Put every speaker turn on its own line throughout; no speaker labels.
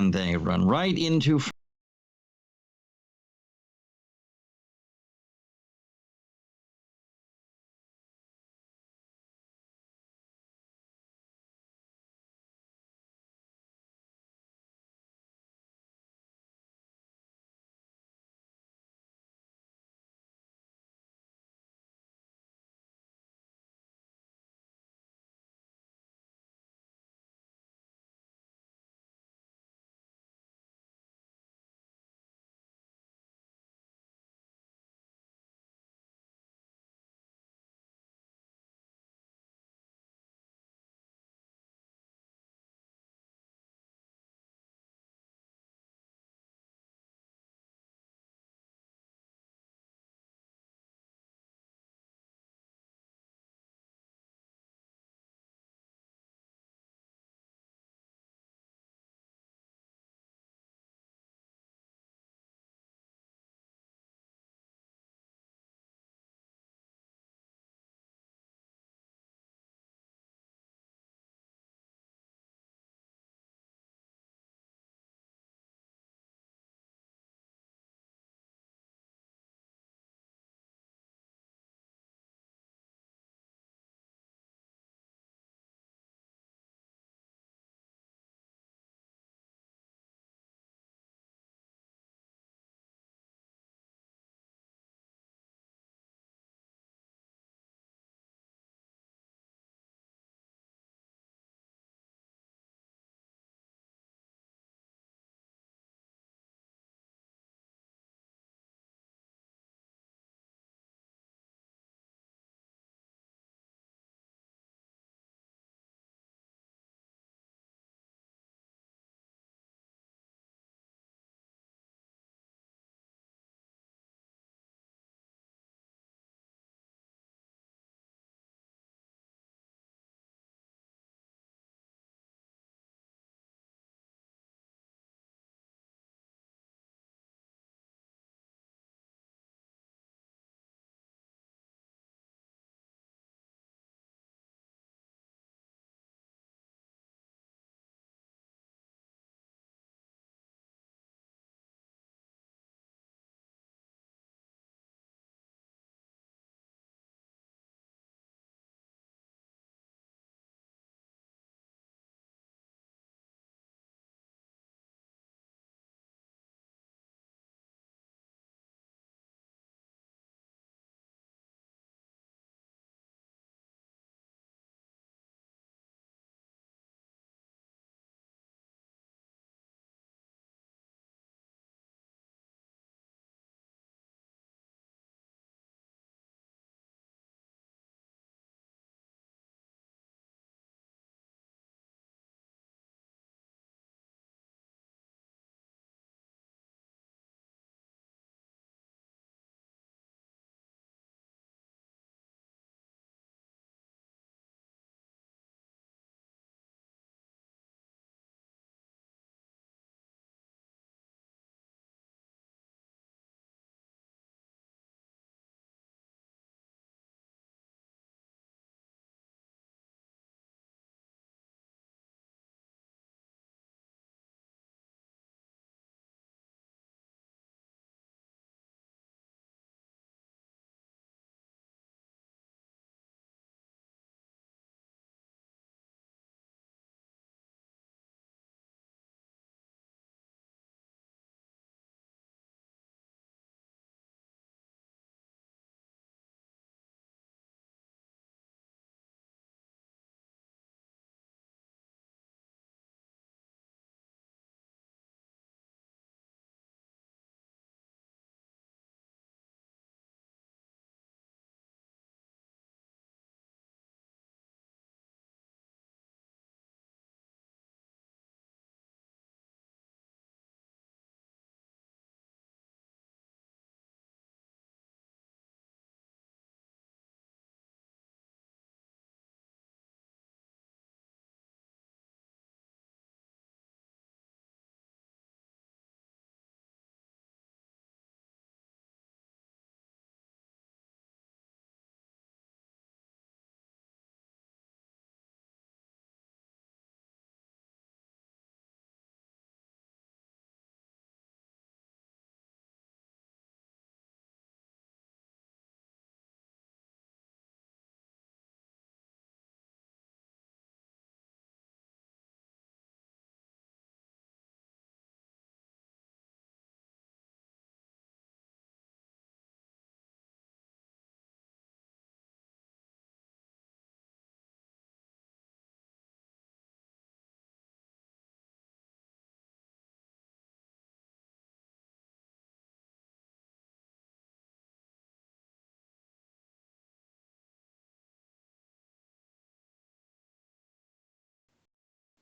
and they run right into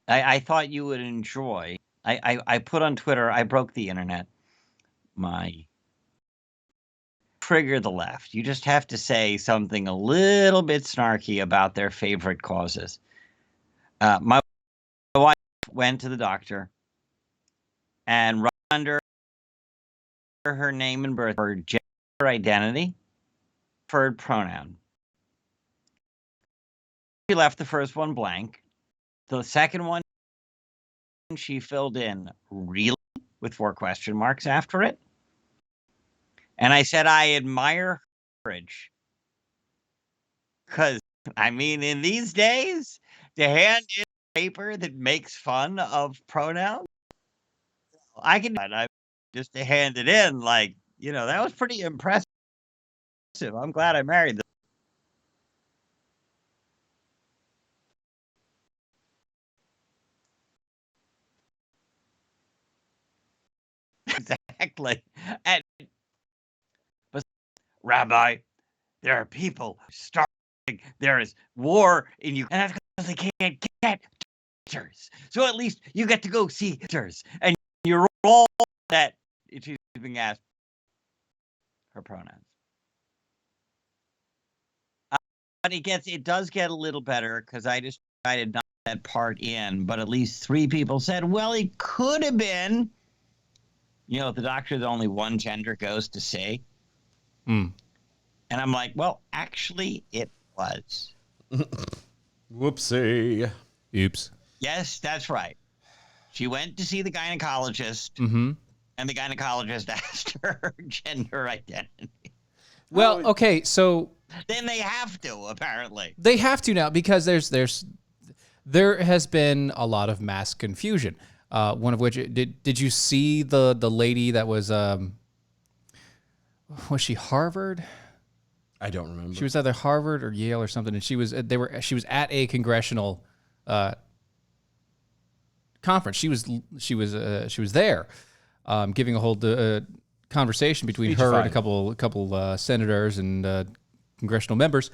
I thought you would enjoy. I put on Twitter, I broke the internet. My trigger the left. You just have to say something a little bit snarky about their favorite causes. My wife went to the doctor and right under her name and birth, her gender identity, preferred pronoun. She left the first one blank. The second one, she filled in really with 4 question marks after it. And I said, I admire her courage. Because, I mean, in these days, to hand in a paper that makes fun of pronouns, I can do that. Just to hand it in, like, that was pretty impressive. I'm glad I married them. Exactly. And, but, Rabbi, there are people starving. There is war in Ukraine. And that's because they can't get teachers. So at least you get to go see teachers. And you're all that she's being asked her pronouns. But it does get a little better because I just decided not to put that part in. But at least 3 people said, well, it could have been. The doctor that only one gender goes to see. And I'm like, well, actually, it was.
Whoopsie.
Oops.
Yes, that's right. She went to see the gynecologist, and the gynecologist asked her gender identity.
Well, okay, so
then they have to, apparently.
They have to now because there has been a lot of mass confusion. One of which did you see the lady that was she Harvard?
I don't remember.
She was either Harvard or Yale or something, and she was at a congressional conference. She was there, giving a whole conversation between her and a couple senators and congressional members,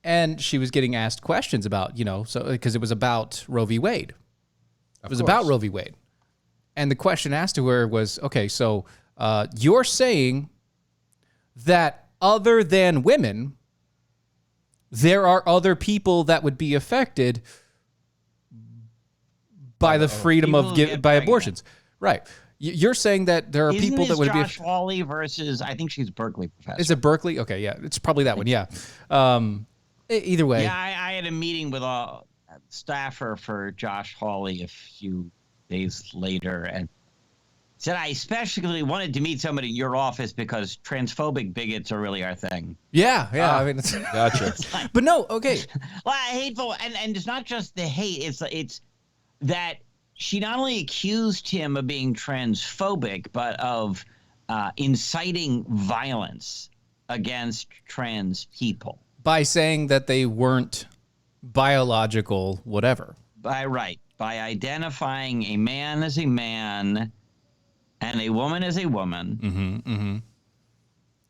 and she was getting asked questions about because it was about Roe v. Wade. It was about Roe v. Wade, and the question asked to her was, okay, so you're saying that other than women, there are other people that would be affected by the freedom by abortions, right? You're saying that there are people that would
Josh Hawley versus, I think she's Berkeley professor.
Is it Berkeley? Okay, yeah, it's probably that one. Yeah. Either way.
Yeah, I had a meeting with a staffer for Josh Hawley a few days later, and said I especially wanted to meet somebody in your office because transphobic bigots are really our thing.
Yeah. I mean,
gotcha.
Like,
but no, okay.
Well, hateful, and it's not just the hate. It's that she not only accused him of being transphobic, but of inciting violence against trans people
by saying that they weren't biological, whatever.
By identifying a man as a man and a woman as a woman.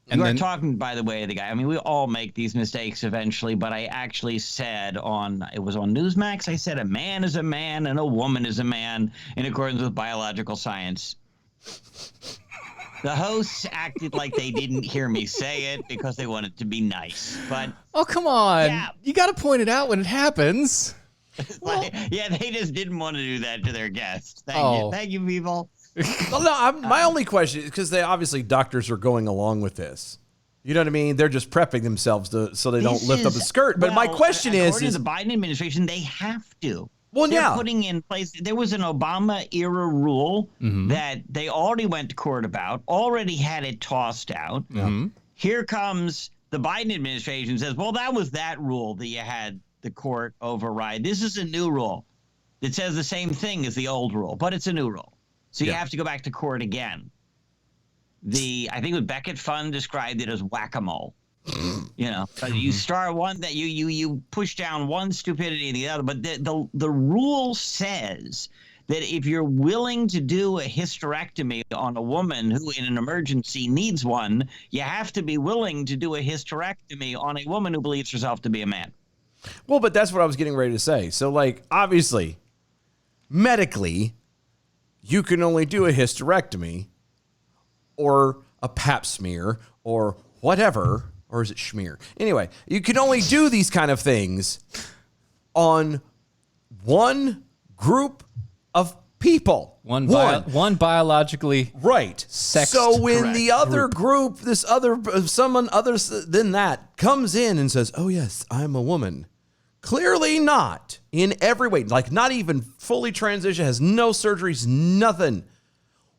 You are talking, by the way, the guy. I mean, we all make these mistakes eventually, but I actually said it was on Newsmax, I said a man is a man and a woman is a man in accordance with biological science. The hosts acted like they didn't hear me say it because they wanted to be nice. But
oh, come on. Yeah. You got to point it out when it happens.
Yeah, they just didn't want to do that to their guests. Thank you, people.
Well, no, my only question is because doctors are going along with this. You know what I mean? They're just prepping themselves so they don't lift up a skirt. But my question
according to the Biden administration, they have to.
Well,
they're putting in place. There was an Obama era rule that they already went to court about, already had it tossed out. Here comes the Biden administration and says, well, that was that rule that you had the court override. This is a new rule that says the same thing as the old rule, but it's a new rule. So you have to go back to court again. I think the Beckett Fund described it as whack-a-mole. You start one that you push down one stupidity and the other, but the rule says that if you're willing to do a hysterectomy on a woman who in an emergency needs one, you have to be willing to do a hysterectomy on a woman who believes herself to be a man.
Well, but that's what I was getting ready to say. So, obviously, medically, you can only do a hysterectomy or a pap smear or whatever, or is it schmear? Anyway, you can only do these kind of things on one group of people.
One biologically
right.
sexed.
So when the other group, someone other than that comes in and says, "Oh yes, I'm a woman," clearly not in every way, like not even fully transition, has no surgeries, nothing.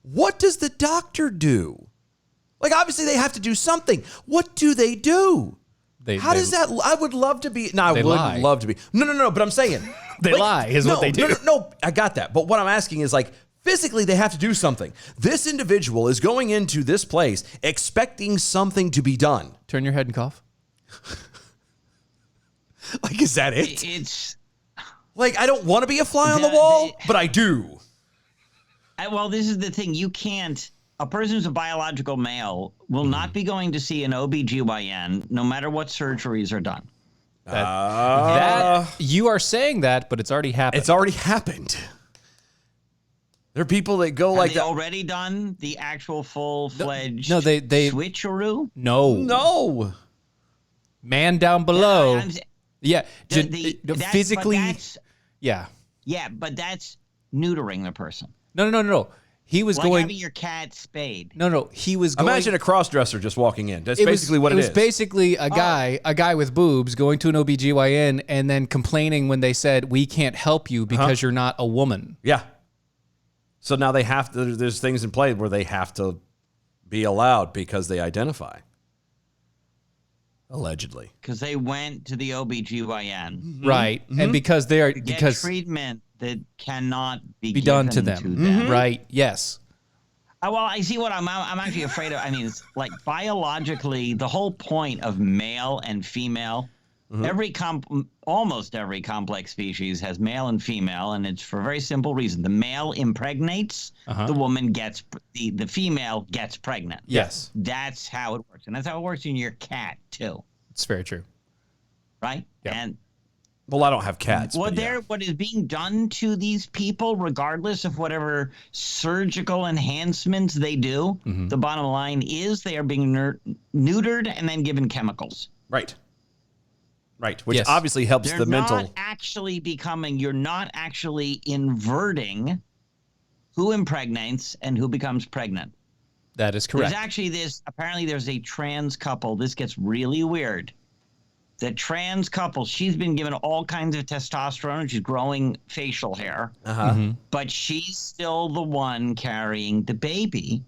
What does the doctor do? Like, obviously, they have to do something. What do they do? How does that? I would love to be. No, I would love to be. No. But I'm saying
they lie is what they do.
No, I got that. But what I'm asking is, like, physically, they have to do something. This individual is going into this place expecting something to be done.
Turn your head and cough.
Like, is that it?
It's
like, I don't want to be a fly on the wall, but I do.
Well, this is the thing. You can't. A person who's a biological male will not be going to see an OBGYN no matter what surgeries are done.
That you are saying that, but it's already happened.
It's already happened. There are people that go like that.
Already done the actual full-fledged
they
switcheroo?
No. Man down below. Physically. Yeah.
Yeah, but that's neutering the person.
No. He was
like
going
having your cat spayed.
No. He was going.
Imagine a cross-dresser just walking in. That's basically what it is.
It was basically a guy with boobs going to an OBGYN and then complaining when they said, "We can't help you because you're not a woman."
Yeah. So now they have to. There's things in play where they have to be allowed because they identify. Allegedly.
Because they went to the OBGYN.
Mm-hmm. Right. Mm-hmm. And because they are
get treatment that cannot be
done to them. Mm-hmm. Right. Yes.
Well, I see what I'm actually afraid of. I mean, it's like biologically, the whole point of male and female, almost every complex species has male and female, and it's for a very simple reason. The male impregnates, the woman gets, the female gets pregnant.
Yes.
That's how it works. And that's how it works in your cat, too.
It's very true.
Right?
Yep.
And
well, I don't have cats.
What is being done to these people, regardless of whatever surgical enhancements they do, the bottom line is they are being neutered and then given chemicals.
Right. Which obviously helps the mental.
You're not actually inverting who impregnates and who becomes pregnant.
That is correct.
Apparently there's a trans couple. This gets really weird. The trans couple, she's been given all kinds of testosterone. She's growing facial hair. But she's still the one carrying the baby.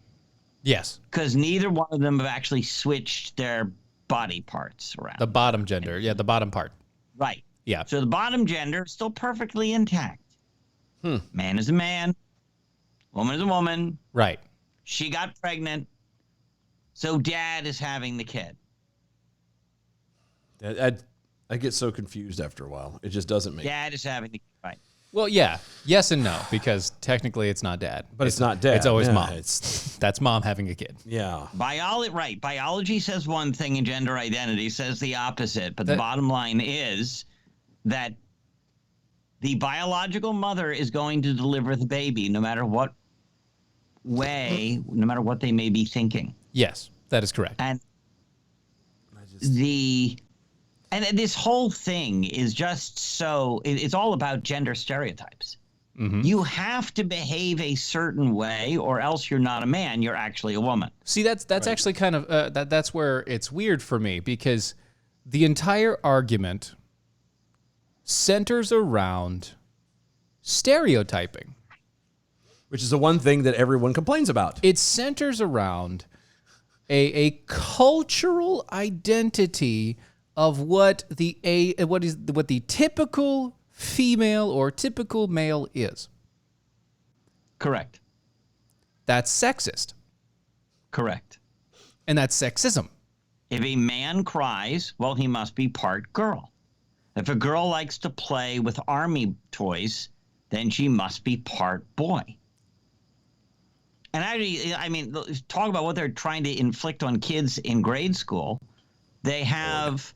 Yes.
Because neither one of them have actually switched their body parts around.
The bottom gender. Yeah, the bottom part.
Right.
Yeah.
So the bottom gender is still perfectly intact. Man is a man. Woman is a woman.
Right.
She got pregnant. So dad is having the kid.
I get so confused after a while. It just doesn't make sense.
Dad is having the kid. Right.
Well, yeah. Yes and no, because technically it's not dad.
But it's not dad.
It's always mom. That's mom having a kid.
Yeah.
Biology says one thing and gender identity says the opposite. But the bottom line is that the biological mother is going to deliver the baby no matter what way, no matter what they may be thinking.
Yes, that is correct.
And this whole thing is just it's all about gender stereotypes. You have to behave a certain way or else you're not a man, you're actually a woman.
See, that's actually kind of, that's where it's weird for me because the entire argument centers around stereotyping.
Which is the one thing that everyone complains about.
It centers around a cultural identity of what the typical female or typical male is.
Correct.
That's sexist.
Correct.
And that's sexism.
If a man cries, well, he must be part girl. If a girl likes to play with army toys, then she must be part boy. And actually, I mean, talk about what they're trying to inflict on kids in grade school. They have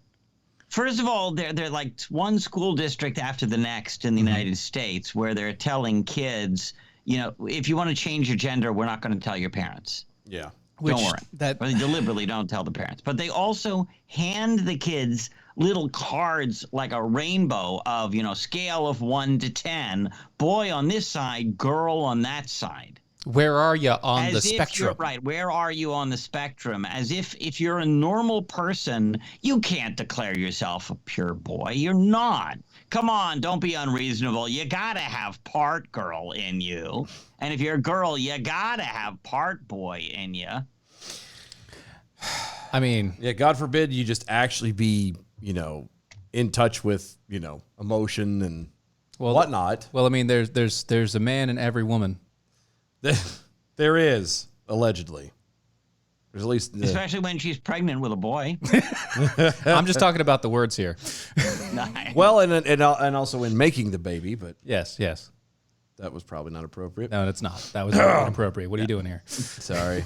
First of all, they're like one school district after the next in the United States where they're telling kids, if you want to change your gender, we're not going to tell your parents.
Yeah.
Don't worry. Or they deliberately don't tell the parents. But they also hand the kids little cards like a rainbow of, scale of 1 to 10, boy on this side, girl on that side.
Where are you on the spectrum?
Right. Where are you on the spectrum? As if you're a normal person, you can't declare yourself a pure boy. You're not. Come on, don't be unreasonable. You got to have part girl in you. And if you're a girl, you got to have part boy in you.
I mean,
yeah, God forbid you just actually be, in touch with, emotion and whatnot.
Well, I mean, there's a man in every woman.
There is, allegedly. There's at least...
Especially when she's pregnant with a boy.
I'm just talking about the words here.
Well, and also in making the baby, but...
Yes.
That was probably not appropriate.
No, it's not. That was inappropriate. What are you doing here?
Sorry.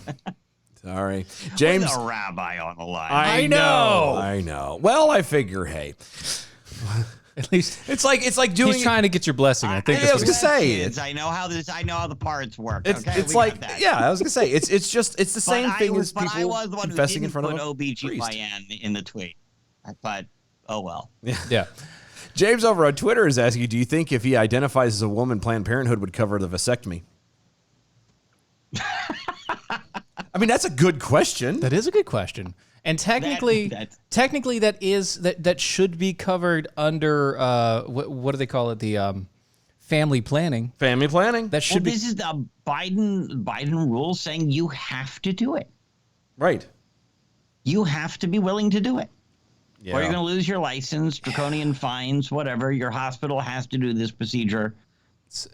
James...
With a rabbi on the line.
I know. Well, I figure, hey...
At least
it's like doing.
He's trying to get your blessing. I think.
I was gonna say.
I know how the parts work.
It's
that.
Yeah. I was gonna say it's the same thing as people
I was the one
confessing
who
in front of a
OBGYN in the tweet. But oh well.
Yeah.
James over on Twitter is asking, do you think if he identifies as a woman, Planned Parenthood would cover the vasectomy? I mean, that's a good question.
That is a good question. And technically, that should be covered under what do they call it? The family planning.
Family planning.
That should be. This is the Biden rule saying you have to do it.
Right.
You have to be willing to do it.
Yeah.
Or you're going to lose your license, draconian fines, whatever. Your hospital has to do this procedure.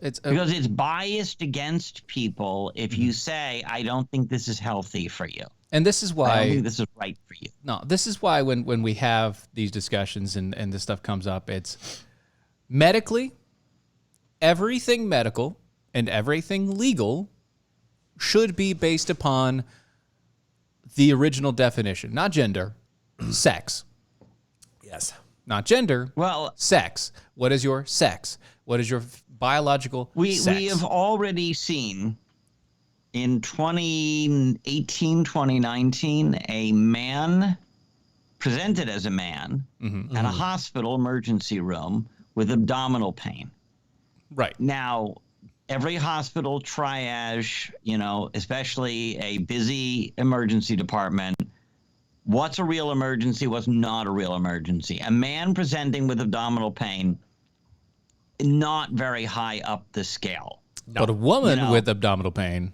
Because it's biased against people if you say, I don't think this is healthy for you.
And this is why
I don't think this is right for you.
No, this is why when we have these discussions and this stuff comes up, it's medically, everything medical and everything legal should be based upon the original definition, not gender, sex.
Yes.
Not gender,
well,
sex. What is your sex? What is your biological sex?
We have already seen in 2018, 2019, a man presented as a man at a hospital emergency room with abdominal pain.
Right.
Now, every hospital triage, especially a busy emergency department, what's a real emergency, what's not a real emergency. A man presenting with abdominal pain, not very high up the scale.
No. But a woman with abdominal pain.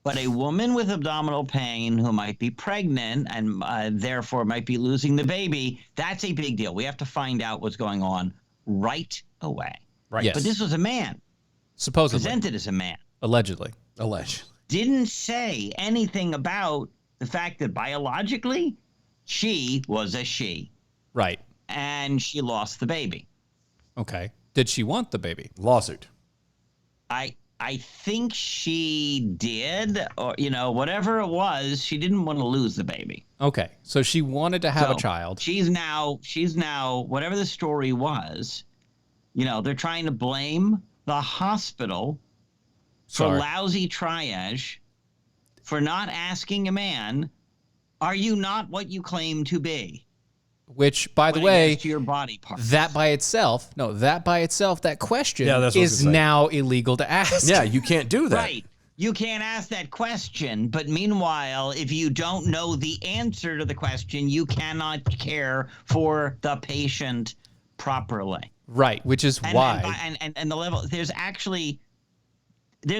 But a woman with abdominal pain who might be pregnant and therefore might be losing the baby, that's a big deal. We have to find out what's going on right away.
Right. Yes.
But this was a man.
Supposedly.
Presented as a man.
Allegedly.
Didn't say anything about the fact that biologically she was a she.
Right.
And she lost the baby.
Okay. Did she want the baby?
Lawsuit.
I think she did, or whatever it was, she didn't want to lose the baby.
Okay, so she wanted to have a child.
She's now whatever the story was. They're trying to blame the hospital for lousy triage, for not asking a man, "Are you not what you claim to be?"
Which, by the way,
to your body parts.
that by itself, that question is now illegal to ask.
Yeah, you can't do that.
Right. You can't ask that question, but meanwhile, if you don't know the answer to the question, you cannot care for the patient properly.
Right, which is why.
And the level, there's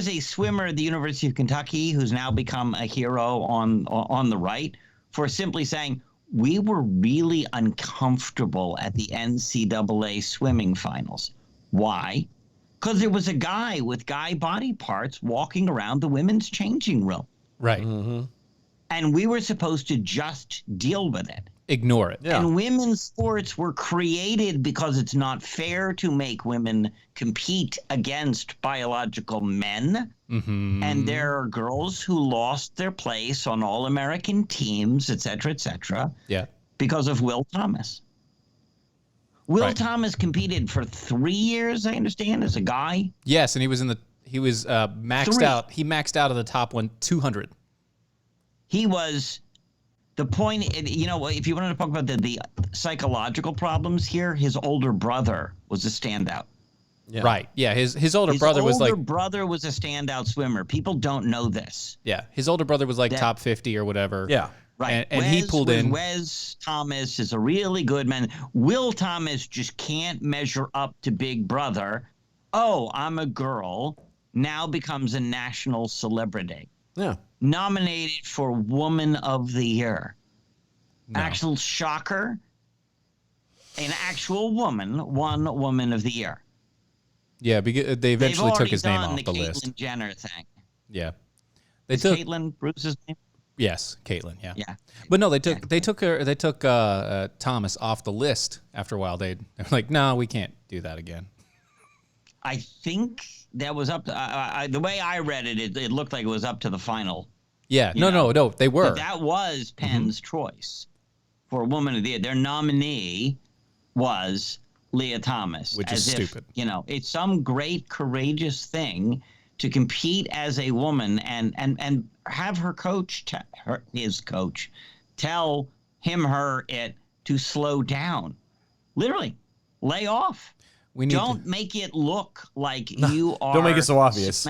a swimmer at the University of Kentucky who's now become a hero on the right for simply saying, we were really uncomfortable at the NCAA swimming finals. Why? Because there was a guy with guy body parts walking around the women's changing room.
Right.
Mm-hmm.
And we were supposed to just deal with it.
Ignore it.
Yeah.
And women's sports were created because it's not fair to make women compete against biological men.
Mm-hmm.
And there are girls who lost their place on all-American teams, et cetera,
yeah,
because of Will Thomas. Will Thomas competed for 3 years, I understand, as a guy.
Yes, and he was maxed out. He maxed out of the top 200.
He was the point. You know, if you wanted to talk about the psychological problems here, his older brother was a standout.
Yeah. Right. Yeah. His older brother was like.
His older brother was a standout swimmer. People don't know this.
Yeah. His older brother was like top 50 or whatever.
Yeah.
Right.
And he pulled in.
Wes Thomas is a really good man. Will Thomas just can't measure up to Big Brother. Oh, I'm a girl. Now becomes a national celebrity.
Yeah.
Nominated for Woman of the Year. No. Actual shocker. An actual woman won Woman of the Year.
Yeah, because they eventually took his name off the list.
Caitlyn Jenner thing.
Yeah.
Is Caitlyn Bruce's name?
Yes, Caitlyn, yeah.
Yeah.
But no, they took Thomas off the list after a while. They're like, no, we can't do that again.
I think that was up to the way I read it, it looked like it was up to the final.
Yeah. No, they were.
But that was Penn's choice for Woman of the Year. Their nominee was Leah Thomas.
Which is stupid.
You know, it's some great courageous thing to compete as a woman and have her coach, his coach, tell her it to slow down. Literally, lay off. Don't make it look like you are.
Don't make it so obvious.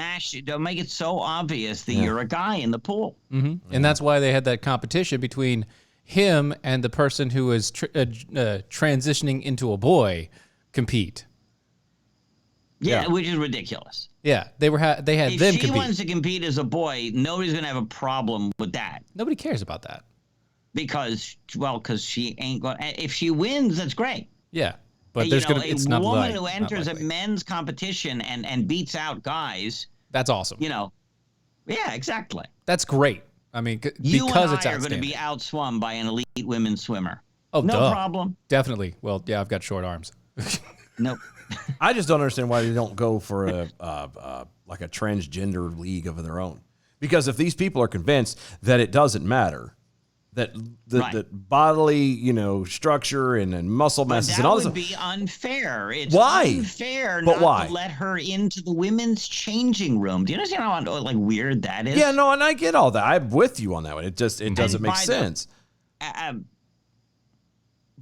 Don't make it so obvious that you're a guy in the pool.
Mm-hmm. And that's why they had that competition between him and the person who is transitioning into a boy compete.
Yeah, which is ridiculous.
Yeah, they had them compete.
If she wants to compete as a boy, nobody's gonna have a problem with that.
Nobody cares about that
because she ain't going. If she wins, that's great.
Yeah. But it's not
a woman who enters a men's competition and beats out guys.
That's awesome.
You know, yeah, exactly.
That's great. I mean, because it's
are going to be outswum by an elite women's swimmer.
Oh,
no problem.
Definitely. Well, yeah, I've got short arms.
Nope.
I just don't understand why they don't go for like a transgender league of their own. Because if these people are convinced that it doesn't matter, that bodily, structure and muscle masses and all this.
That would be unfair. It's
why?
Unfair not to let her into the women's changing room. Do you understand how weird that is?
Yeah, no, and I get all that. I'm with you on that one. It doesn't make sense.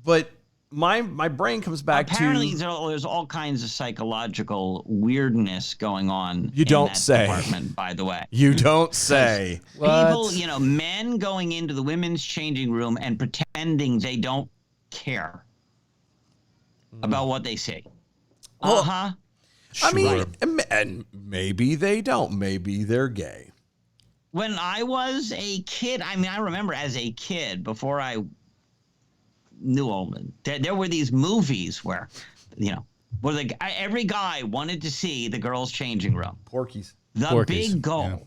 But my brain comes back
apparently there's all kinds of psychological weirdness going on.
You don't say.
Department, by the way.
You don't say.
People, men going into the women's changing room and pretending they don't care about what they see.
Well,
Sure.
I mean, and maybe they don't. Maybe they're gay.
When I was a kid, I remember as a kid before I knew all there were these movies where, every guy wanted to see the girls' changing room.
Porky's.
Big goal.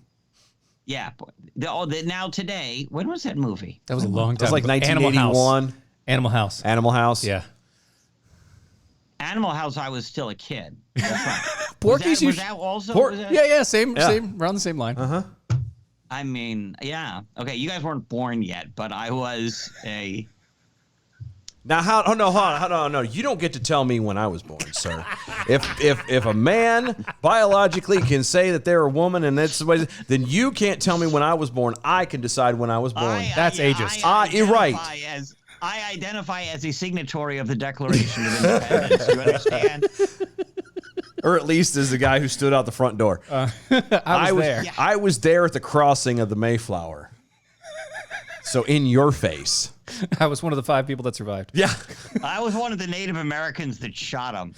Yeah. Now today, when was that movie?
That was a long time.
It was like 1981.
Animal House.
Animal House.
Yeah.
Animal House. I was still a kid. That's right.
Porky's.
Was that also?
Same, around the same line.
Uh-huh.
I mean, yeah. Okay, you guys weren't born yet, but I was a.
Now, hold on. No, you don't get to tell me when I was born, sir. If a man biologically can say that they're a woman and that's the way, then you can't tell me when I was born. I can decide when I was born.
That's ageist.
You're right.
I identify as a signatory of the Declaration of Independence. You understand?
Or at least as the guy who stood out the front door.
I was there.
Yeah.
I was there at the crossing of the Mayflower. So in your face.
I was one of the 5 people that survived.
Yeah.
I was one of the Native Americans that shot him.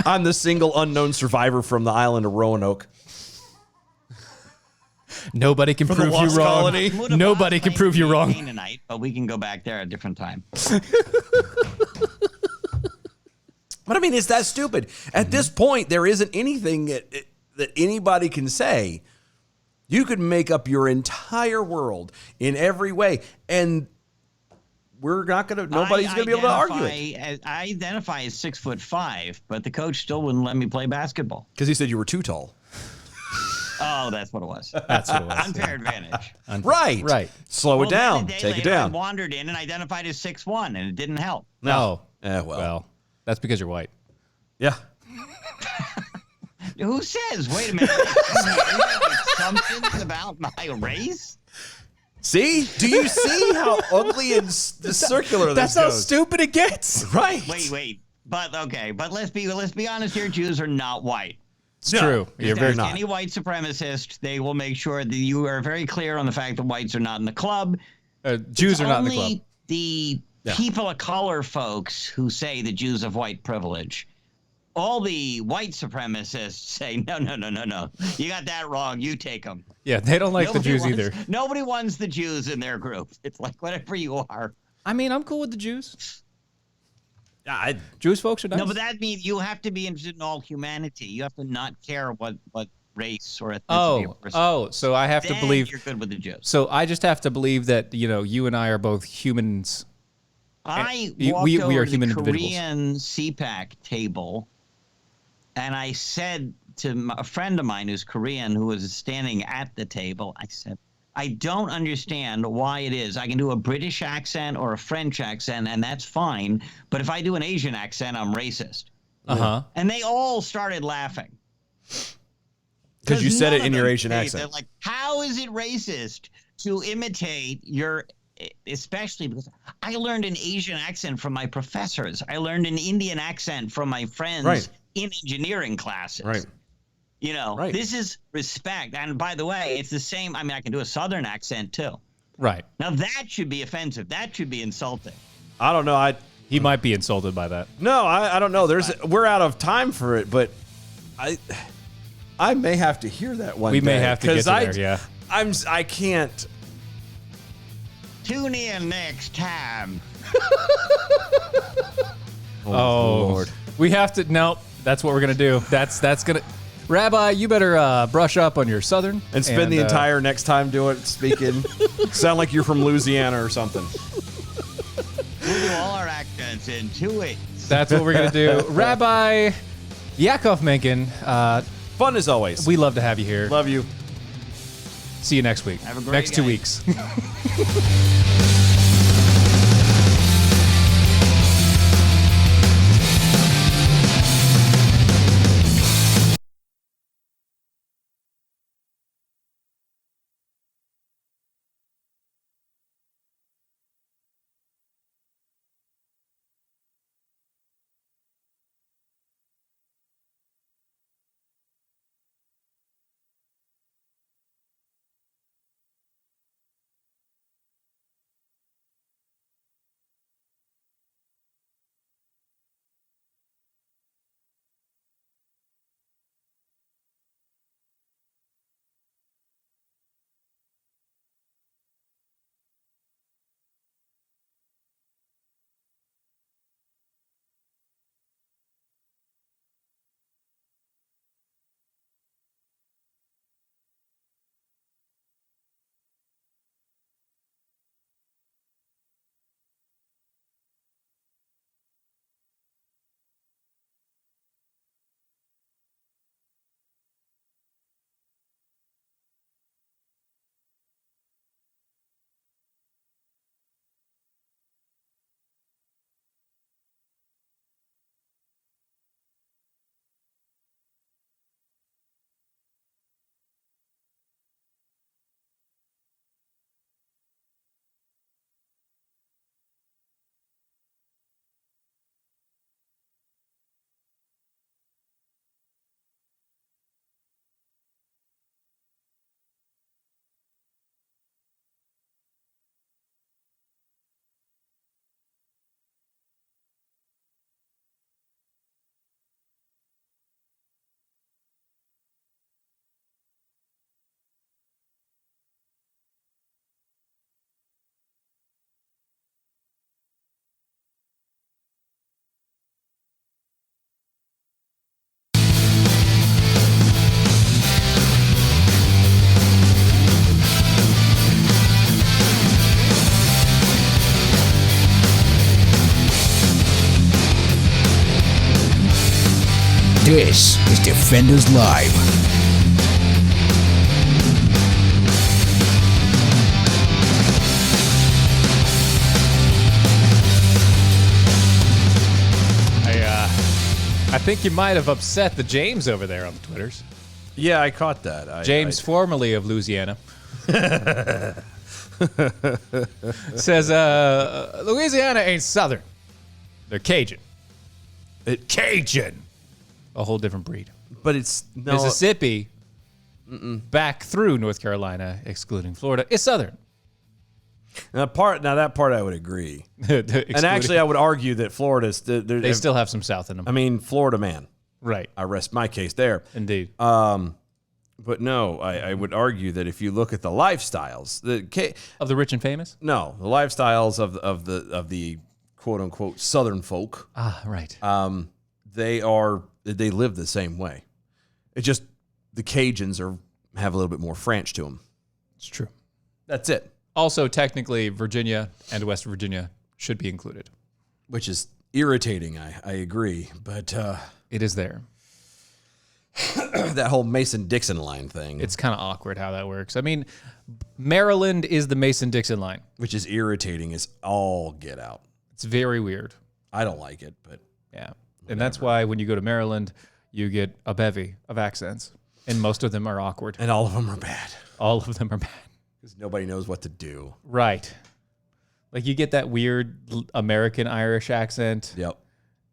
I'm the single unknown survivor from the island of Roanoke.
Nobody can prove you wrong. Nobody can prove you wrong.
Tonight, but we can go back there at a different time.
But I mean, it's that stupid. At this point, there isn't anything that anybody can say. You could make up your entire world in every way, and nobody's going to be able to argue it.
I identify as 6'5", but the coach still wouldn't let me play basketball.
Because he said you were too tall.
Oh, that's what it was.
That's what it was.
Unfair advantage.
Right. Slow it down. Take it down.
I wandered in and identified as 6'1", and it didn't help.
No.
Well, that's because you're white.
Yeah.
Who says? Wait a minute. Something about my race?
See? Do you see how ugly and circular this
goes? That's how stupid it gets.
Right.
Wait. But let's be honest here. Jews are not white.
It's true. You're very not.
Any white supremacist, they will make sure that you are very clear on the fact that whites are not in the club.
Jews are not in the club.
The people of color folks who say the Jews have white privilege. All the white supremacists say, no. You got that wrong. You take them.
Yeah, they don't like the Jews either.
Nobody wants the Jews in their group. It's like whatever you are.
I mean, I'm cool with the Jews.
Yeah,
Jewish folks are nice.
No, but that means you have to be interested in all humanity. You have to not care what race or ethnicity.
So I have to believe
you're good with the Jews.
So I just have to believe that you and I are both humans.
I
we
walked
are
to
human
the
individuals.
Korean CPAC table, and I said to a friend of mine who's Korean who was standing at the table, I said, I don't understand why it is. I can do a British accent or a French accent, and that's fine. But if I do an Asian accent, I'm racist.
Uh-huh.
And they all started laughing.
Because you said it in your Asian accent.
They're like, how is it racist to imitate your, especially because I learned an Asian accent from my professors. I learned an Indian accent from my friends in engineering classes.
Right.
This is respect. And by the way, it's the same. I mean, I can do a Southern accent too.
Right.
Now that should be offensive. That should be insulting.
I don't know.
He might be insulted by that.
No, I don't know. We're out of time for it, but I may have to hear that one.
We may have to get to there. Yeah.
I can't.
Tune in next time.
Oh, Lord. We have to. No, that's what we're gonna do. That's gonna. Rabbi, you better brush up on your Southern
and spend the entire next time speaking. Sound like you're from Louisiana or something.
We'll do all our accents in 2 weeks.
That's what we're gonna do. Rabbi Yaakov Menken.
Fun as always.
We love to have you here.
Love you.
See you next week.
Have a great
next
day.
2 weeks.
This is Defenders Live.
think you might have upset the James over there on the Twitters.
Yeah, I caught that.
James, formerly of Louisiana, says Louisiana ain't Southern. They're Cajun. Cajun. A whole different breed.
But it's no
Mississippi, back through North Carolina, excluding Florida, is Southern.
Now that part I would agree. And actually, I would argue that Florida's
they still have some South in them.
I mean, Florida man.
Right.
I rest my case there.
Indeed.
But no, I would argue that if you look at the lifestyles,
Of the rich and famous?
the lifestyles of the quote unquote Southern folk,
Ah, right.
they live the same way. It's just the Cajuns have a little bit more French to them.
It's true.
That's it.
Also, technically, Virginia and West Virginia should be included.
Which is irritating. I agree, but
It is there.
that whole Mason-Dixon line thing,
It's kind of awkward how that works. I mean, Maryland is the Mason-Dixon line.
which is irritating as all get out.
It's very weird.
I don't like it, but
Yeah. And that's why when you go to Maryland, you get a bevy of accents. And most of them are awkward.
and all of them are bad
All of them are bad.
because nobody knows what to do.
Right. Like you get that weird American Irish accent
Yep.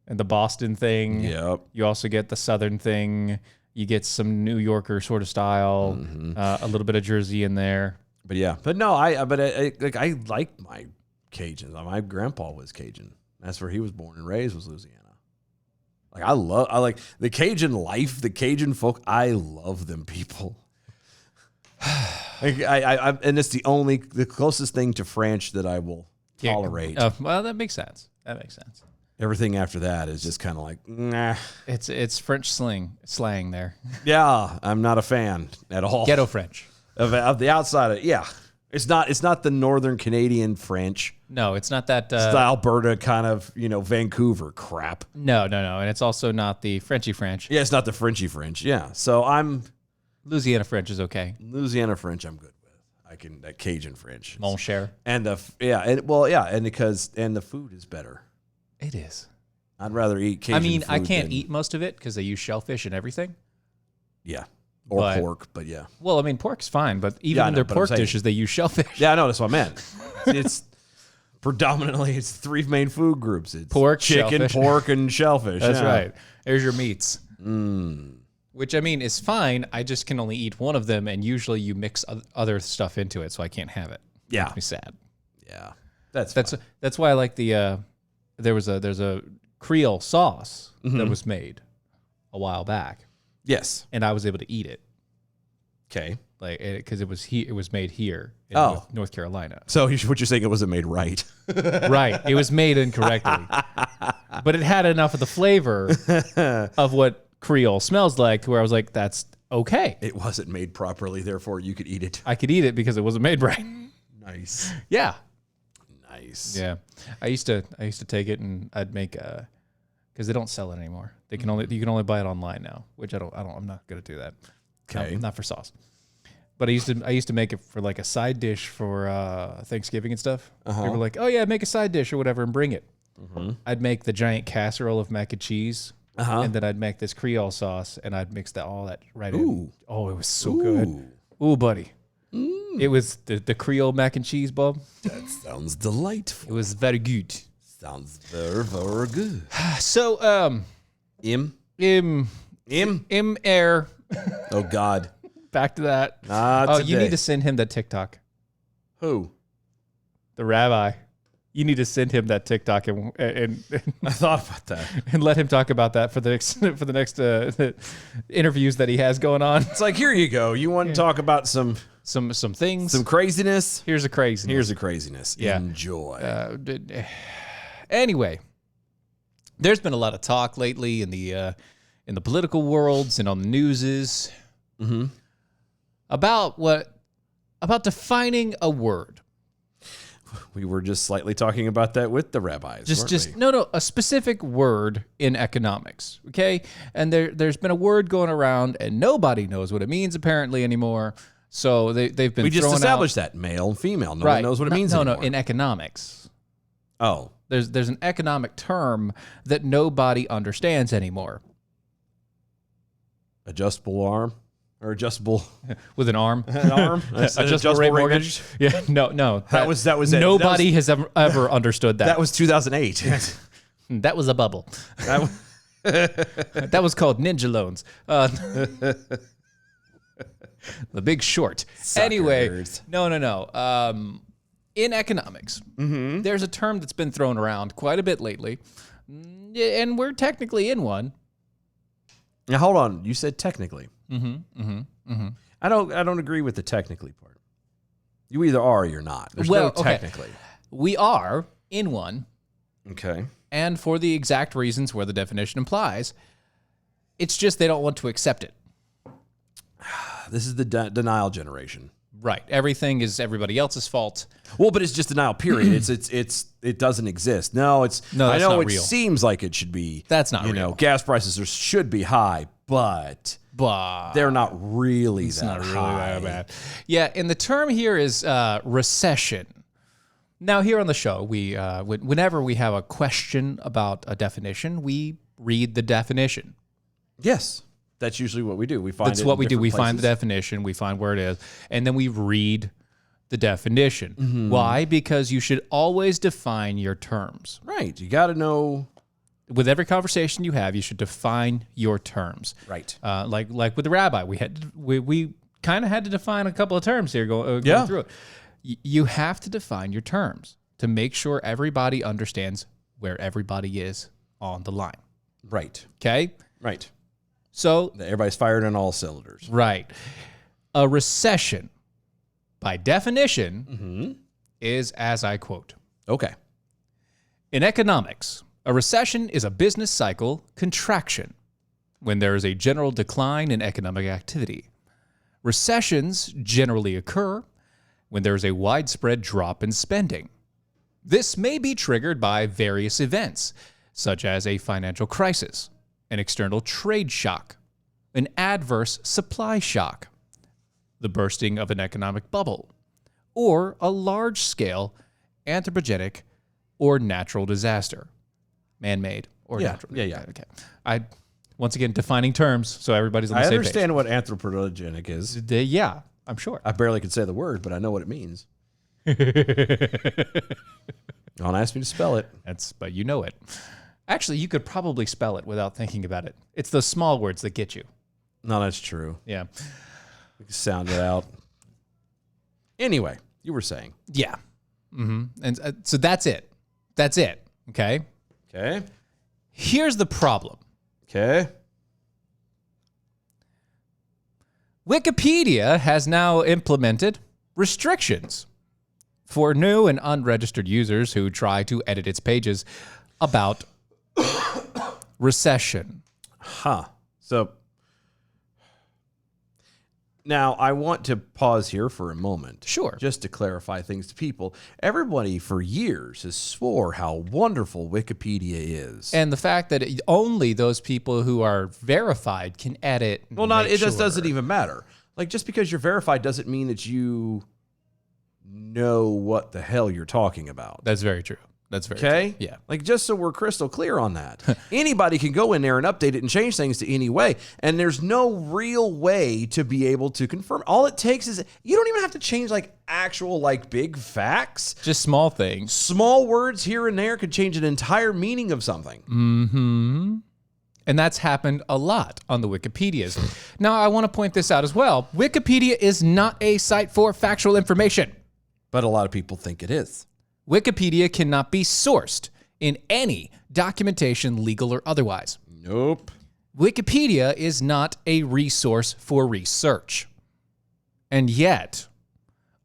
and the Boston thing.
Yep.
You also get the Southern thing. You get some New Yorker sort of style, a little bit of Jersey in there.
But yeah, but no, I like my Cajuns. My grandpa was Cajun. That's where he was born and raised, was Louisiana. Like I like the Cajun life, the Cajun folk. I love them people. And it's the closest thing to French that I will tolerate.
Well, that makes sense. That makes sense.
Everything after that is just kind of like, nah.
It's French slang there.
Yeah, I'm not a fan at all.
Ghetto French.
Of the outside of, yeah. It's not the Northern Canadian French.
No, it's not that.
It's the Alberta kind of, Vancouver crap.
No. And it's also not the Frenchy French.
Yeah, it's not the Frenchy French. Yeah. So
Louisiana French is okay.
Louisiana French I'm good with. That Cajun French.
Mon cher.
And the food is better.
It is.
I'd rather eat Cajun food.
I can't eat most of it because they use shellfish and everything.
Yeah. Or pork, but yeah.
Well, I mean, pork's fine, but even in their pork dishes, they use shellfish.
Yeah, I know. That's what I meant. It's predominantly, it's three main food groups. It's
pork,
chicken,
shellfish.
pork, and shellfish.
That's right. There's your meats. Which, I mean, is fine. I just can only eat one of them, and usually you mix other stuff into it, so I can't have it.
Yeah.
Makes me sad.
Yeah. That's
why I like the there's a Creole sauce that was made a while back.
Yes.
And I was able to eat it.
Okay.
Like, because it was made here in North Carolina.
So what you're saying, it wasn't made right.
Right. It was made incorrectly. But it had enough of the flavor of what Creole smells like where I was like, that's okay.
It wasn't made properly, therefore you could eat it.
I could eat it because it wasn't made right.
Nice.
Yeah.
Nice.
Yeah. I used to take it and I'd make because they don't sell it anymore. You can only buy it online now, which I'm not gonna do that.
Okay.
No, not for sauce. But I used to make it for like a side dish for Thanksgiving and stuff. They were like, oh yeah, make a side dish or whatever and bring it. I'd make the giant casserole of mac and cheese. And then I'd make this Creole sauce and I'd mix all that right in. Oh, it was so good. Ooh, buddy. It was the Creole mac and cheese, Bob.
That sounds delightful.
It was very good.
Sounds very, very good.
So, air.
Oh, God.
Back to that. You need to send him that TikTok.
Who?
The rabbi. You need to send him that TikTok and
I thought about that.
And let him talk about that for the next interviews that he has going on.
It's like, here you go. You want to talk about some
things,
some craziness?
Here's a craziness.
Here's a craziness.
Yeah.
Enjoy.
Anyway, there's been a lot of talk lately in the political worlds and on the newses about defining a word.
We were just slightly talking about that with the rabbis.
A specific word in economics, okay? And there's been a word going around, and nobody knows what it means apparently anymore. So they've been.
We just established that male and female. No one knows what it means anymore.
No, in economics.
Oh,
there's an economic term that nobody understands anymore.
adjustable arm or adjustable
with an arm.
an arm.
Adjustable rate mortgage. Yeah, no.
That was it.
Nobody has ever understood that.
That was 2008.
That was a bubble. That was called ninja loans. The Big Short.
Suckers.
Anyway, no. In economics, there's a term that's been thrown around quite a bit lately, and we're technically in one.
Now hold on. You said technically. I don't agree with the technically part. You either are or you're not. There's no technically.
Okay. We are in one.
Okay.
And for the exact reasons where the definition implies, it's just they don't want to accept it.
This is the denial generation.
Right. Everything is everybody else's fault.
Well, but it's just denial. Period. It doesn't exist. No, it's.
No, that's
I know
not
it
real.
Seems like it should be.
That's not real.
You know, gas prices should be high, but they're not really that high.
That bad. Yeah, and the term here is recession. Now, here on the show, we whenever we have a question about a definition, we read the definition.
Yes. That's usually what we do. We find
That's what we do. We find the definition, we find where it is, and then we read the definition.
Mm-hmm.
Why? Because you should always define your terms.
Right. You got to know.
With every conversation you have, you should define your terms.
Right.
Like with the rabbi, we kind of had to define a couple of terms here going through it. You have to define your terms to make sure everybody understands where everybody is on the line.
Right.
Okay?
Right.
So
everybody's fired on all cylinders.
Right. A recession, by definition, is as I quote.
Okay.
In economics, a recession is a business cycle contraction when there is a general decline in economic activity. Recessions generally occur when there is a widespread drop in spending. This may be triggered by various events, such as a financial crisis, an external trade shock, an adverse supply shock, the bursting of an economic bubble, or a large-scale anthropogenic or natural disaster, man-made or natural.
Yeah.
Okay. Once again, defining terms so everybody's on the same page.
I understand what anthropogenic is.
Yeah, I'm sure.
I barely could say the word, but I know what it means. Don't ask me to spell it.
But you know it. Actually, you could probably spell it without thinking about it. It's those small words that get you.
No, that's true.
Yeah.
We can sound it out. Anyway, you were saying.
Yeah. And so that's it. That's it. Okay?
Okay.
Here's the problem.
Okay.
Wikipedia has now implemented restrictions for new and unregistered users who try to edit its pages about recession.
So now I want to pause here for a moment.
Sure.
Just to clarify things to people. Everybody for years has swore how wonderful Wikipedia is.
And the fact that only those people who are verified can edit.
Well, it just doesn't even matter. Like, just because you're verified doesn't mean that you know what the hell you're talking about.
That's very true. That's very
okay.
True. Yeah.
Like, just so we're crystal clear on that, anybody can go in there and update it and change things to any way. And there's no real way to be able to confirm. All it takes is you don't even have to change like actual like big facts.
Just small things.
Small words here and there could change an entire meaning of something.
Mm-hmm. And that's happened a lot on the Wikipedias. Now, I want to point this out as well. Wikipedia is not a site for factual information.
But a lot of people think it is.
Wikipedia cannot be sourced in any documentation, legal or otherwise.
Nope.
Wikipedia is not a resource for research. And yet,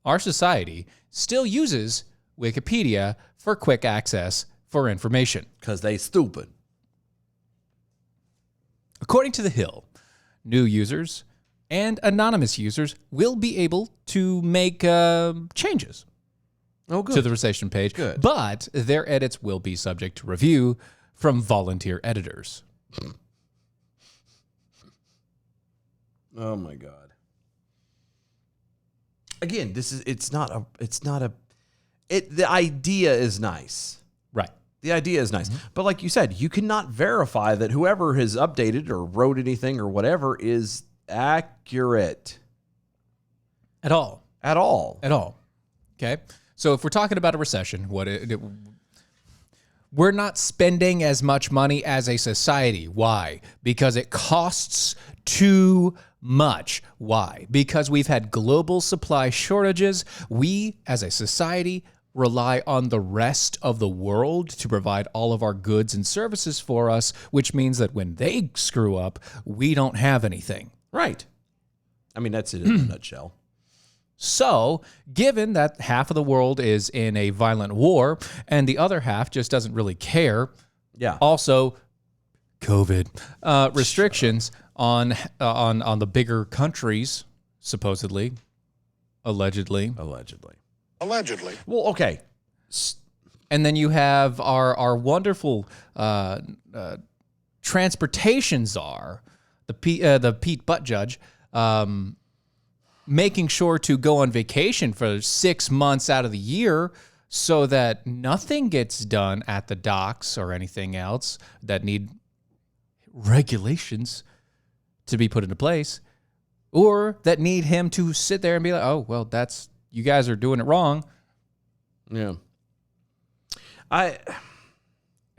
our society still uses Wikipedia for quick access for information.
Because they stupid.
According to The Hill, new users and anonymous users will be able to make changes to the Recession page, but their edits will be subject to review from volunteer editors.
Oh my God. Again, the idea is nice.
Right.
The idea is nice. But like you said, you cannot verify that whoever has updated or wrote anything or whatever is accurate.
At all.
At all.
At all. Okay. So if we're talking about a recession, we're not spending as much money as a society. Why? Because it costs too much. Why? Because we've had global supply shortages. We, as a society, rely on the rest of the world to provide all of our goods and services for us, which means that when they screw up, we don't have anything.
Right. I mean, that's it in a nutshell.
So, given that half of the world is in a violent war and the other half just doesn't really care, also COVID restrictions on the bigger countries, supposedly, allegedly.
Well, okay.
And then you have our wonderful transportation czar, the Pete Buttigieg, making sure to go on vacation for 6 months out of the year so that nothing gets done at the docks or anything else that need regulations to be put into place, or that need him to sit there and be like, oh, well, that's, you guys are doing it wrong.
Yeah.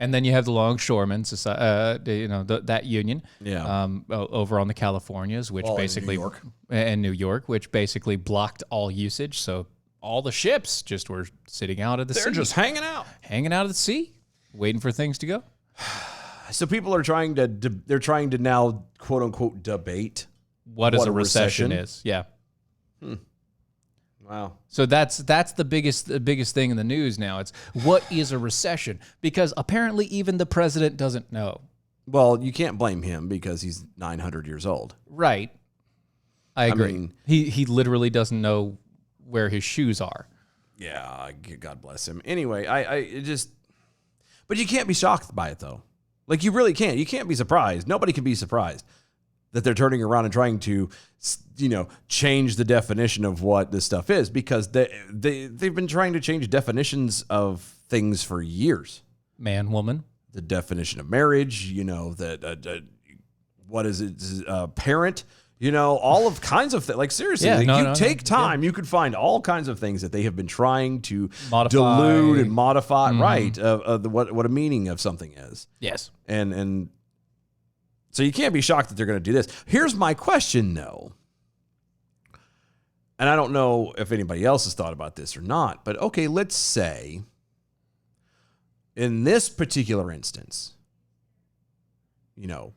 And then you have the Longshoremen Society, that union, over on the Californias, which basically New York, which basically blocked all usage. So all the ships just were sitting out at the sea.
They're just hanging out
at the sea, waiting for things to go.
So people are trying to now, quote unquote, debate
what a recession is. Yeah.
Wow.
So that's the biggest thing in the news now. It's what is a recession? Because apparently even the president doesn't know.
Well, you can't blame him because he's 900 years old.
Right. I agree. I mean, he literally doesn't know where his shoes are.
Yeah, God bless him. Anyway, but you can't be shocked by it though. Like you really can't. You can't be surprised. Nobody can be surprised that they're turning around and trying to, change the definition of what this stuff is, because they've been trying to change definitions of things for years.
Man, woman.
The definition of marriage, what is it, parent, all of kinds of things. Like seriously, take time, you could find all kinds of things that they have been trying to dilute and modify, right, what a meaning of something is.
Yes.
And so you can't be shocked that they're going to do this. Here's my question, though. And I don't know if anybody else has thought about this or not, but okay, let's say in this particular instance,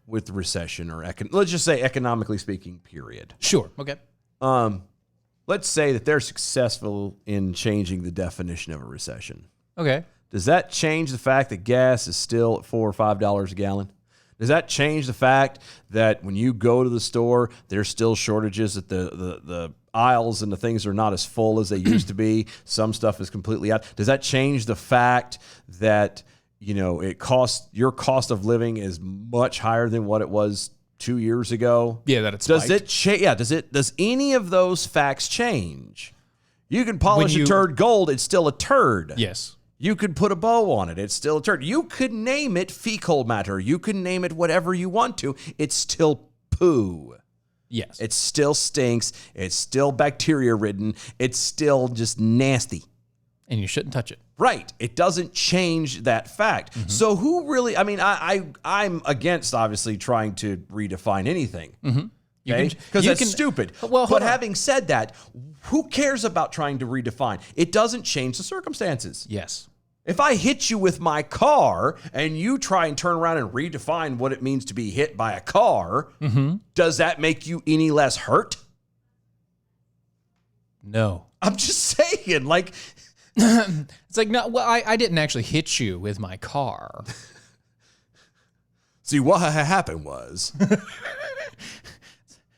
with the recession or let's just say economically speaking, period.
Sure. Okay.
Let's say that they're successful in changing the definition of a recession.
Okay.
Does that change the fact that gas is still at $4 or $5 a gallon? Does that change the fact that when you go to the store, there's still shortages at the aisles and the things are not as full as they used to be? Some stuff is completely out. Does that change the fact that, your cost of living is much higher than what it was 2 years ago?
Yeah, that it's spiked.
Does any of those facts change? You can polish a turd gold, it's still a turd.
Yes.
You could put a bow on it. It's still a turd. You could name it fecal matter. You can name it whatever you want to. It's still poo.
Yes.
It still stinks. It's still bacteria-ridden. It's still just nasty.
And you shouldn't touch it.
Right. It doesn't change that fact. Mm-hmm. So who really, I'm against, obviously, trying to redefine anything.
Mm-hmm.
Because that's stupid.
Well,
but having said that, who cares about trying to redefine? It doesn't change the circumstances.
Yes.
If I hit you with my car and you try and turn around and redefine what it means to be hit by a car, does that make you any less hurt?
No.
I'm just saying, like...
It's like, no, well, I didn't actually hit you with my car.
See, what happened was...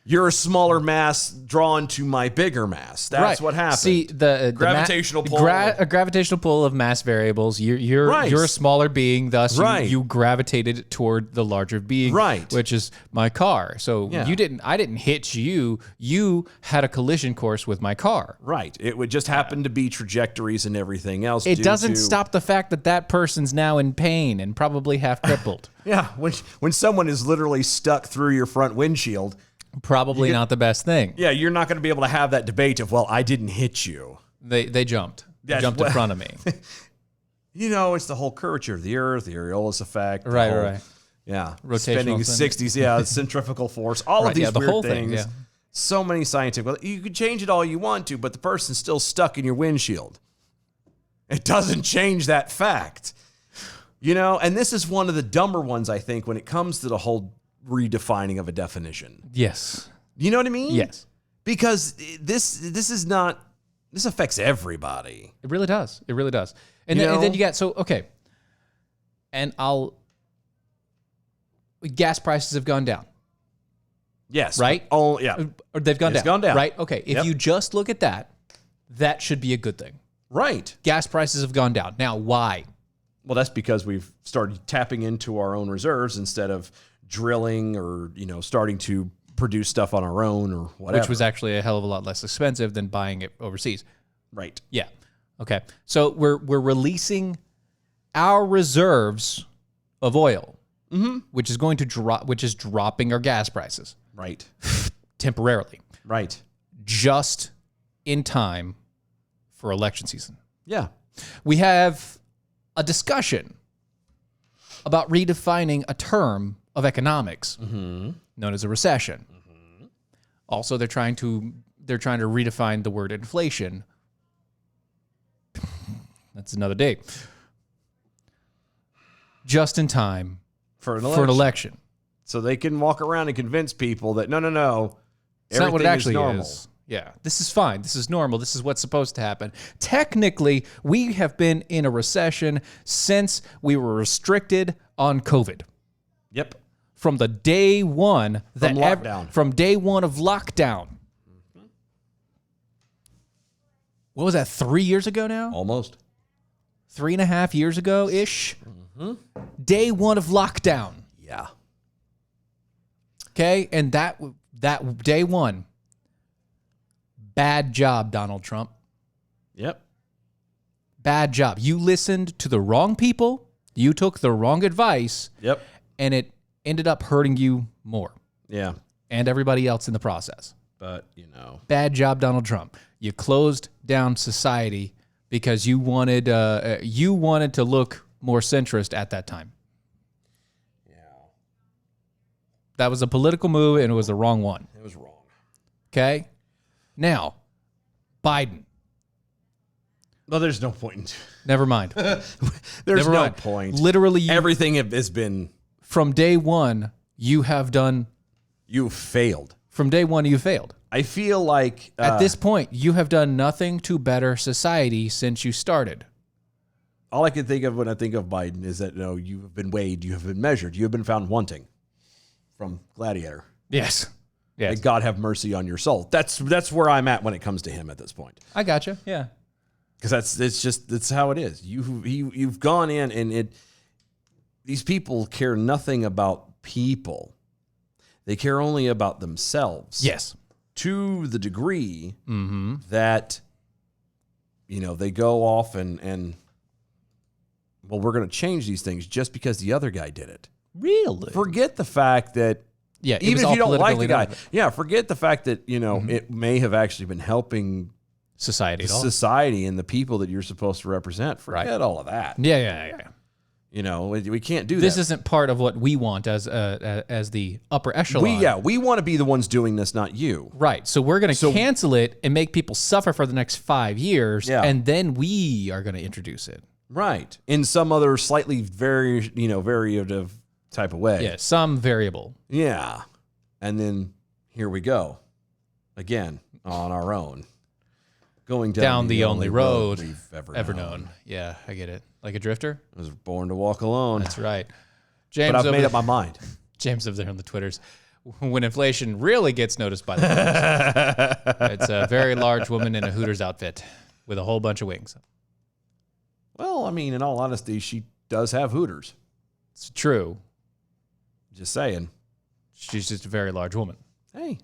You're a smaller mass drawn to my bigger mass. That's what happened.
See, the
gravitational pull.
A gravitational pull of mass variables. You're a smaller being, thus you gravitated toward the larger being, which is my car. So I didn't hit you. You had a collision course with my car.
Right. It would just happen to be trajectories and everything else.
It doesn't stop the fact that person's now in pain and probably half crippled.
Yeah. When someone is literally stuck through your front windshield.
Probably not the best thing.
Yeah, you're not going to be able to have that debate of, well, I didn't hit you.
They jumped. They jumped in front of me.
It's the whole curvature of the Earth, the Aureolus effect.
Right.
Yeah.
Rotational
spinning 60s, centrifugal force, all of these
the
weird
whole
things.
Thing, yeah.
So many scientific. Well, you could change it all you want to, but the person's still stuck in your windshield. It doesn't change that fact. And this is one of the dumber ones, I think, when it comes to the whole redefining of a definition.
Yes.
You know what I mean?
Yes.
Because this affects everybody.
It really does. It really does. And then you got, and gas prices have gone down.
Yes.
Right?
Oh, yeah.
Or they've gone down.
It's gone down.
Right? Okay. If you just look at that, that should be a good thing.
Right.
Gas prices have gone down. Now, why?
Well, that's because we've started tapping into our own reserves instead of drilling or, starting to produce stuff on our own or whatever.
Which was actually a hell of a lot less expensive than buying it overseas.
Right.
Yeah. Okay. So we're releasing our reserves of oil, which is going to drop, which is dropping our gas prices.
Right.
Temporarily.
Right.
Just in time for election season.
Yeah.
We have a discussion about redefining a term of economics known as a recession. Also, they're trying to redefine the word inflation. That's another day. Just in time
for an
election.
So they can walk around and convince people that no.
It's not what it actually is. Yeah, this is fine. This is normal. This is what's supposed to happen. Technically, we have been in a recession since we were restricted on COVID.
Yep.
From the day one
from
day one of lockdown. What was that, 3 years ago now?
Almost.
3.5 years ago-ish? Day one of lockdown.
Yeah.
Okay, and that day one, bad job, Donald Trump.
Yep.
Bad job. You listened to the wrong people. You took the wrong advice.
Yep.
And it ended up hurting you more.
Yeah.
And everybody else in the process.
But,
Bad job, Donald Trump. You closed down society because you wanted to look more centrist at that time.
Yeah.
That was a political move, and it was the wrong one.
It was wrong.
Okay? Now, Biden.
Well, there's no point.
Never mind.
There's no point.
Literally,
everything has been...
From day one, you failed. From day one, you failed.
I feel like...
At this point, you have done nothing to better society since you started.
All I can think of when I think of Biden is that, you have been weighed, you have been measured, you have been found wanting. From Gladiator.
Yes.
May God have mercy on your soul. That's where I'm at when it comes to him at this point.
I gotcha. Yeah.
Because that's how it is. You've gone in and these people care nothing about people. They care only about themselves.
Yes.
To the degree that, they go off and well, we're going to change these things just because the other guy did it.
Really?
Forget the fact that, even if you don't like the guy, forget the fact that, it may have actually been helping society and the people that you're supposed to represent. Forget all of that.
Yeah.
We can't do
this
that.
Isn't part of what we want as the upper echelon.
We want to be the ones doing this, not you.
Right. So we're going to cancel it and make people suffer for the next 5 years, and then we are going to introduce it.
Right. In some other slightly variative type of way.
Yeah, some variable.
Yeah. And then here we go. Again, on our own. Going down
the only road
we've
ever known. Yeah, I get it. Like a drifter?
I was born to walk alone.
That's right. James,
but I've made up my mind.
James over there on the Twitters. when inflation really gets noticed by the folks. It's a very large woman in a Hooters outfit with a whole bunch of wings.
Well, I mean, in all honesty, she does have Hooters.
It's true.
Just saying.
She's just a very large woman.
Hey.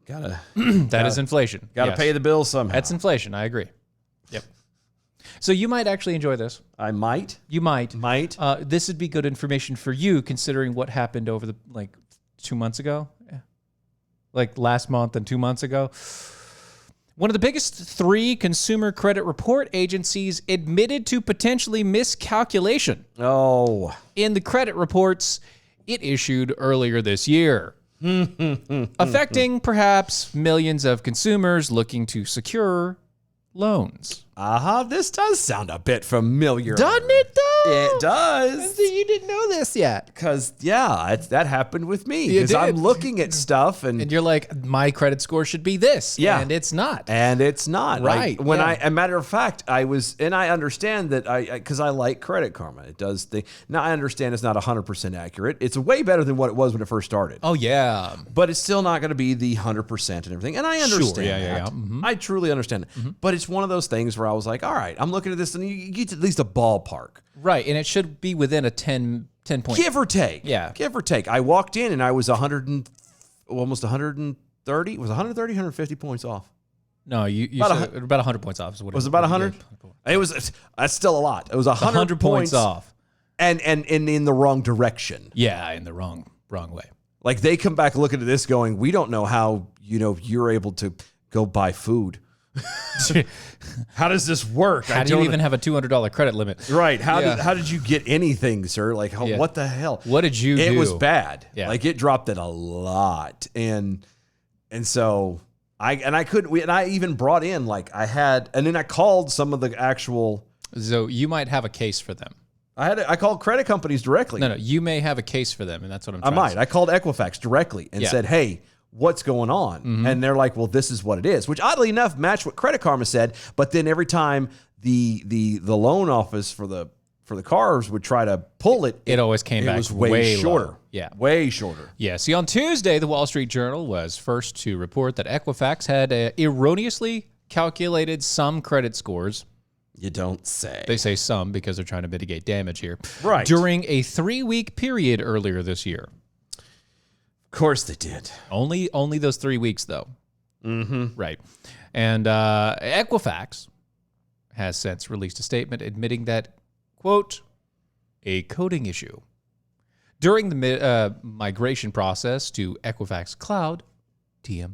That is inflation.
Gotta pay the bills somehow.
That's inflation. I agree. Yep. So you might actually enjoy this.
I might.
You might.
Might.
This would be good information for you, considering what happened over the 2 months ago, like last month and 2 months ago. One of the biggest 3 consumer credit report agencies admitted to potentially miscalculation.
Oh.
In the credit reports it issued earlier this year. Affecting perhaps millions of consumers looking to secure loans.
This does sound a bit familiar.
Doesn't it, though?
It does.
You didn't know this yet.
Because, that happened with me.
You
Because I'm
did.
looking at stuff and
you're like, my credit score should be this.
Yeah.
And it's not.
Right.
When
a matter of fact, I understand that because I like Credit Karma. It does now I understand it's not 100% accurate. It's way better than what it was when it first started.
Oh, yeah.
But it's still not going to be the 100% and everything. And I understand
Sure. Yeah.
that.
Mm-hmm.
I truly understand it. But it's one of those things where I was like, all right, I'm looking at this and you get to at least a ballpark.
Right. And it should be within a 10 point.
Give or take.
Yeah.
Give or take. I walked in and I was almost 130. Was 130, 150 points off.
No, you said about 100 points off.
Was it about 100? It was. That's still a lot. It was 100
points off.
And in the wrong direction.
Yeah, in the wrong way.
Like they come back looking at this going, we don't know how, you're able to go buy food. How does this work?
How do you even have a $200 credit limit?
Right. How did you get anything, sir? Like, what the hell?
What did you do?
It was bad.
Yeah.
Like it dropped it a lot. And so I couldn't, and I even brought in and then I called some of the actual.
So you might have a case for them.
I called credit companies directly.
No, you may have a case for them, and that's what I'm trying to say.
I called Equifax directly and said, hey, what's going on? Mm-hmm. And they're like, well, this is what it is, which oddly enough matched what Credit Karma said. But then every time the loan office for the cars would try to pull it,
it always came back
was way shorter.
Low. Yeah.
Way shorter.
Yeah. See, on Tuesday, the Wall Street Journal was first to report that Equifax had erroneously calculated some credit scores.
You don't say.
They say some because they're trying to mitigate damage here.
Right.
During a 3-week period earlier this year.
Of course they did.
Only those 3 weeks, though.
Mm-hmm.
Right. And Equifax has since released a statement admitting that, quote, a coding issue during the migration process to Equifax Cloud, TM,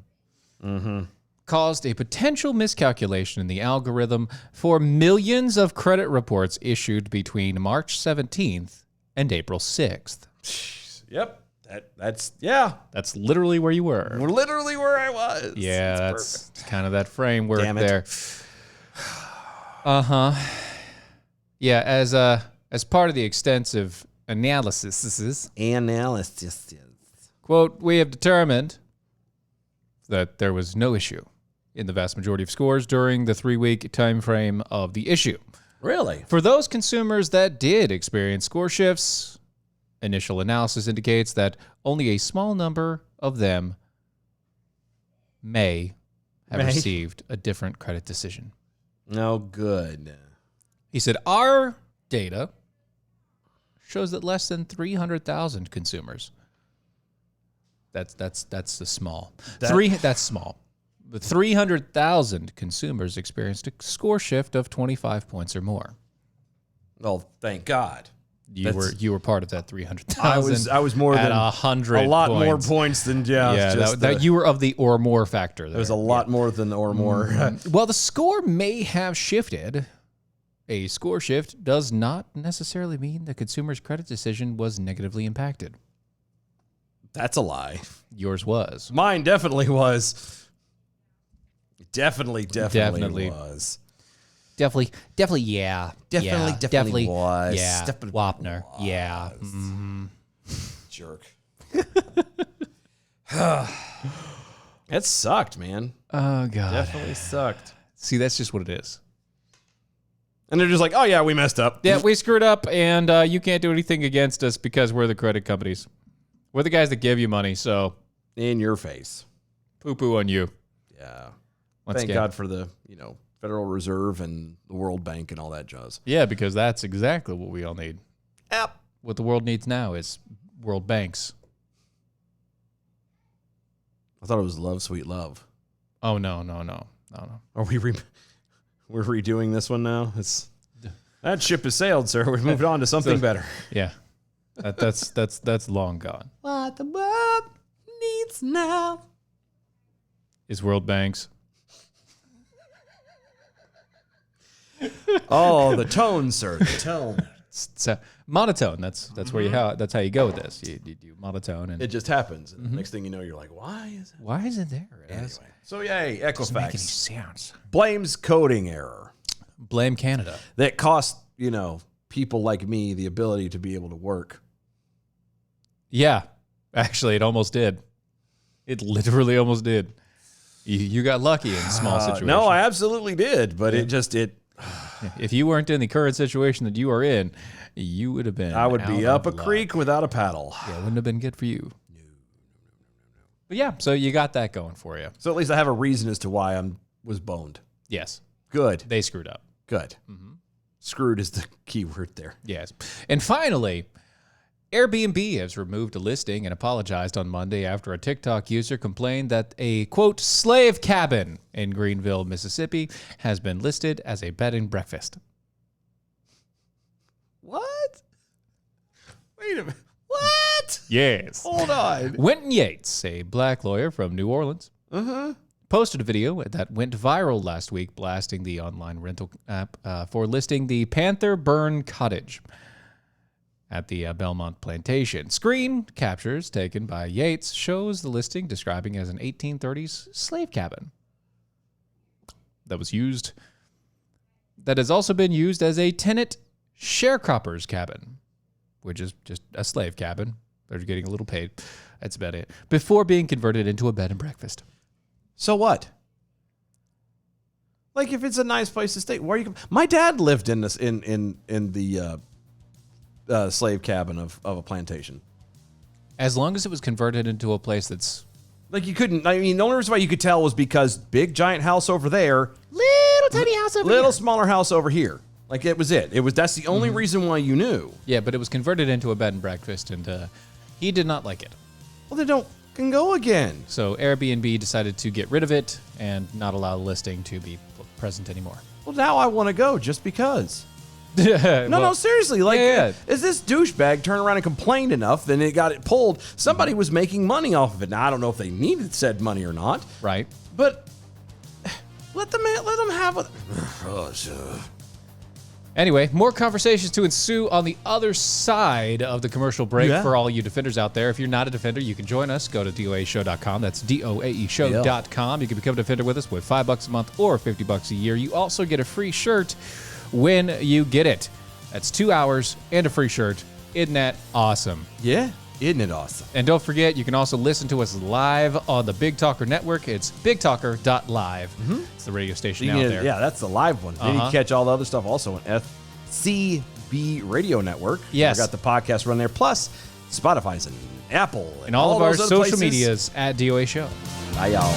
caused a potential miscalculation in the algorithm for millions of credit reports issued between March 17th and April 6th.
Yep. That's
That's literally where you were.
literally where I was.
Yeah, that's kind of that framework
Damn it.
there. Yeah, as part of the extensive analysis, quote, we have determined that there was no issue in the vast majority of scores during the 3-week time frame of the issue.
Really?
For those consumers that did experience score shifts, initial analysis indicates that only a small number of them may have received a different credit decision.
No good.
He said, our data shows that less than 300,000 consumers. That's the small. That's small. But 300,000 consumers experienced a score shift of 25 points or more.
Well, thank God.
You were part of that 300,000.
I was more
at
than
100.
A lot
points.
more points than
that you were of the or more factor.
There was a lot more than or more.
Well, the score may have shifted. A score shift does not necessarily mean the consumer's credit decision was negatively impacted.
That's a lie.
Yours was.
Mine definitely was. Definitely was.
Definitely, yeah.
Definitely was.
Yeah,
Definitely
Wapner.
was.
Yeah.
Jerk. It sucked, man.
Oh, God.
Definitely sucked.
See, that's just what it is.
And they're just like, oh, yeah, we messed up.
Yeah, we screwed up, and you can't do anything against us because we're the credit companies. We're the guys that give you money, so
In your face.
poo-poo on you.
Yeah.
Once
Thank
again.
God for the, Federal Reserve and the World Bank and all that jazz.
Yeah, because that's exactly what we all need.
Yep.
What the world needs now is world banks.
I thought it was Love, Sweet Love.
Oh, no.
Are we we're redoing this one now? That ship has sailed, sir. We've moved on to something better.
Yeah. That's long gone.
What the world needs now
Is world banks.
Oh, the tone, sir. The tone.
So, monotone. That's where that's how you go with this. You do monotone, and
It just happens. And the next thing you know, you're like, why is it?
why is it there?
Anyway. So, yay, Equifax
sense.
blames coding error
Blame Canada.
that cost, people like me the ability to be able to work.
Yeah, actually, it almost did. It literally almost did. You got lucky in small situations.
No, I absolutely did, but
if you weren't in the current situation that you are in, you would have been.
I would be up a
luck.
creek without a paddle.
Yeah, it wouldn't have been good for you. No. But yeah, so you got that going for you.
So at least I have a reason as to why I was boned.
Yes,
Good.
they screwed up.
Good. Screwed is the key word there.
Yes. And finally, Airbnb has removed a listing and apologized on Monday after a TikTok user complained that a, quote, slave cabin in Greenville, Mississippi has been listed as a bed and breakfast.
What? Wait a minute. What?
Yes.
Hold on.
Wynton Yates, a black lawyer from New Orleans, posted a video that went viral last week blasting the online rental app for listing the Panther Burn Cottage at the Belmont Plantation. Screen captures taken by Yates shows the listing describing as an 1830s slave cabin that has also been used as a tenant sharecropper's cabin, which is just a slave cabin. They're getting a little paid. That's about it. Before being converted into a bed and breakfast.
So what? Like if it's a nice place to stay, where you? My dad lived in this in the slave cabin of a plantation.
As long as it was converted into a place that's
Like you couldn't. I mean, the only reason why you could tell was because big giant house over there,
little tiny house over
little smaller house over here. Like it was it. That's the only
Mm-hmm.
reason why you knew.
Yeah, but it was converted into a bed and breakfast, and he did not like it.
Well, they can go again.
So Airbnb decided to get rid of it and not allow the listing to be present anymore.
Well, now I want to go just because.
No,
No, seriously. Like,
yeah.
is this douchebag turned around and complained enough? Then it got it pulled. Somebody was making money off of it. Now I don't know if they needed said money or not.
Right.
But let them have it.
Anyway, more conversations to ensue on the other side of the commercial break
Yeah.
for all you defenders out there. If you're not a defender, you can join us. Go to doaeshow.com. That's doaeshow.com. You can become a defender with us with $5 a month or $50 a year. You also get a free shirt when you get it. That's 2 hours and a free shirt. Isn't that awesome?
Yeah, isn't it awesome?
And don't forget, you can also listen to us live on the Big Talker Network. It's bigtalker.live. It's the radio station out there.
Yeah, that's the live one. Then you can catch all the other stuff also on FCB Radio Network.
Yes.
I got the podcast run there. Plus, Spotify's and Apple
And all of our
those other
social
places.
medias at DOA Show.
Bye, y'all.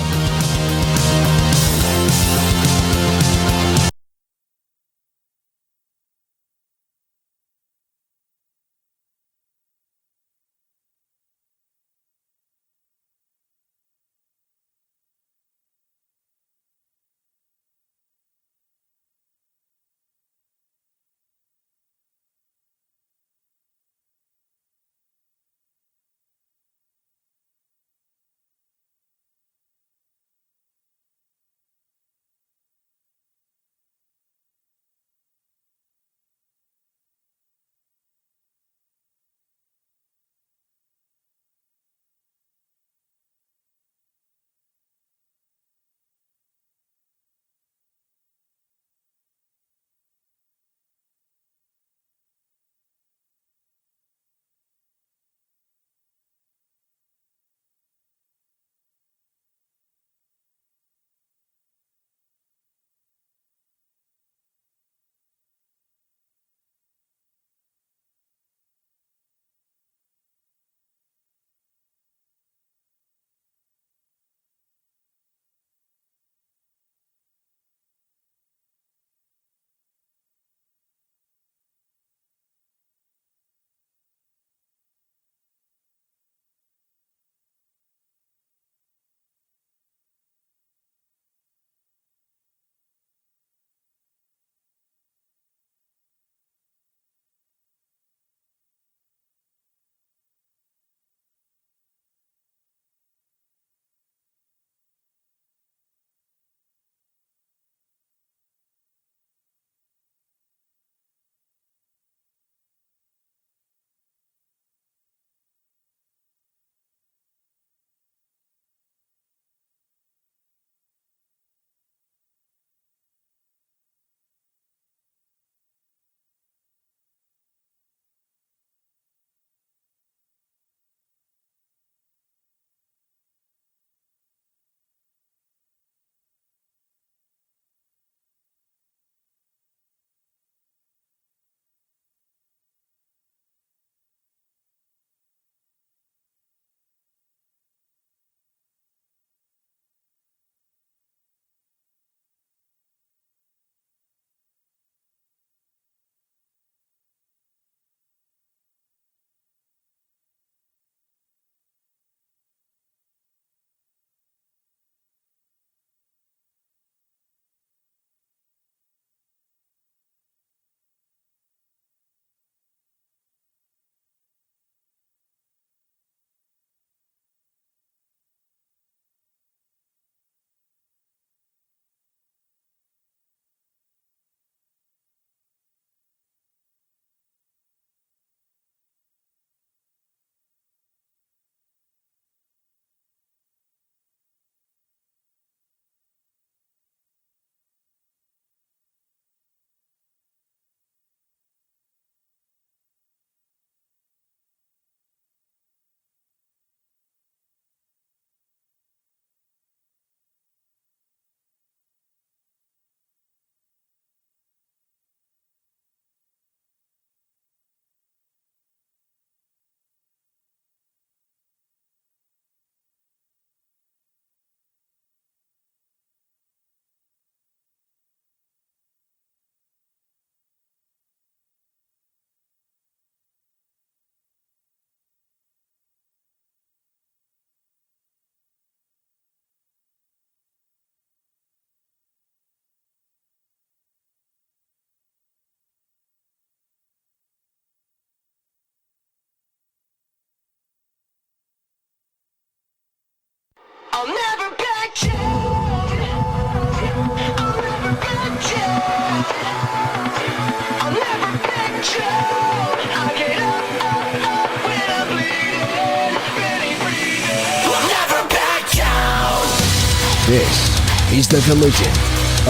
This is the collision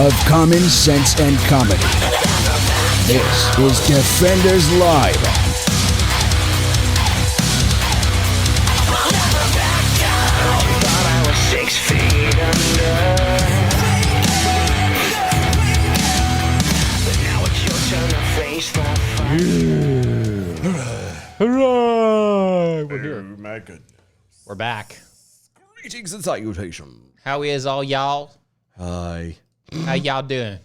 of common sense and comedy. This is Defenders Live.
Hooray! We're here.
My goodness.
We're back.
Greetings and salutations.
How is all y'all?
Hi.
How y'all doing?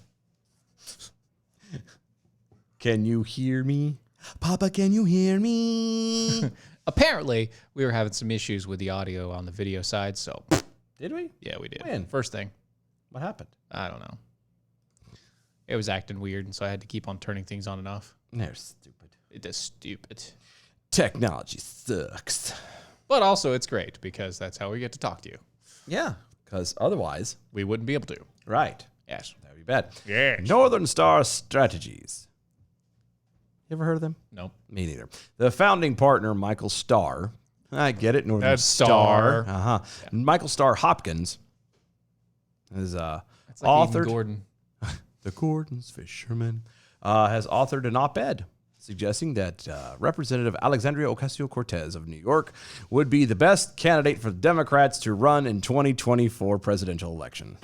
Can you hear me? Papa, can you hear me?
Apparently, we were having some issues with the audio on the video side, so
Did we?
yeah, we did.
When?
First thing.
What happened?
I don't know. It was acting weird, and so I had to keep on turning things on and off.
They're stupid.
It is stupid.
Technology sucks.
But also, it's great because that's how we get to talk to you.
Yeah, because otherwise,
We wouldn't be able to.
right.
Yes.
That'd be bad.
Yes.
Northern Star Strategies. You ever heard of them?
Nope.
Me neither. The founding partner, Michael Starr. I get it. Northern
That's
Star.
Starr.
Uh-huh. Yeah. Michael Starr Hopkins is
It's like
authored.
Eden Gordon.
The Gordon's Fisherman has authored an op-ed suggesting that Representative Alexandria Ocasio-Cortez of New York would be the best candidate for the Democrats to run in 2024 presidential election.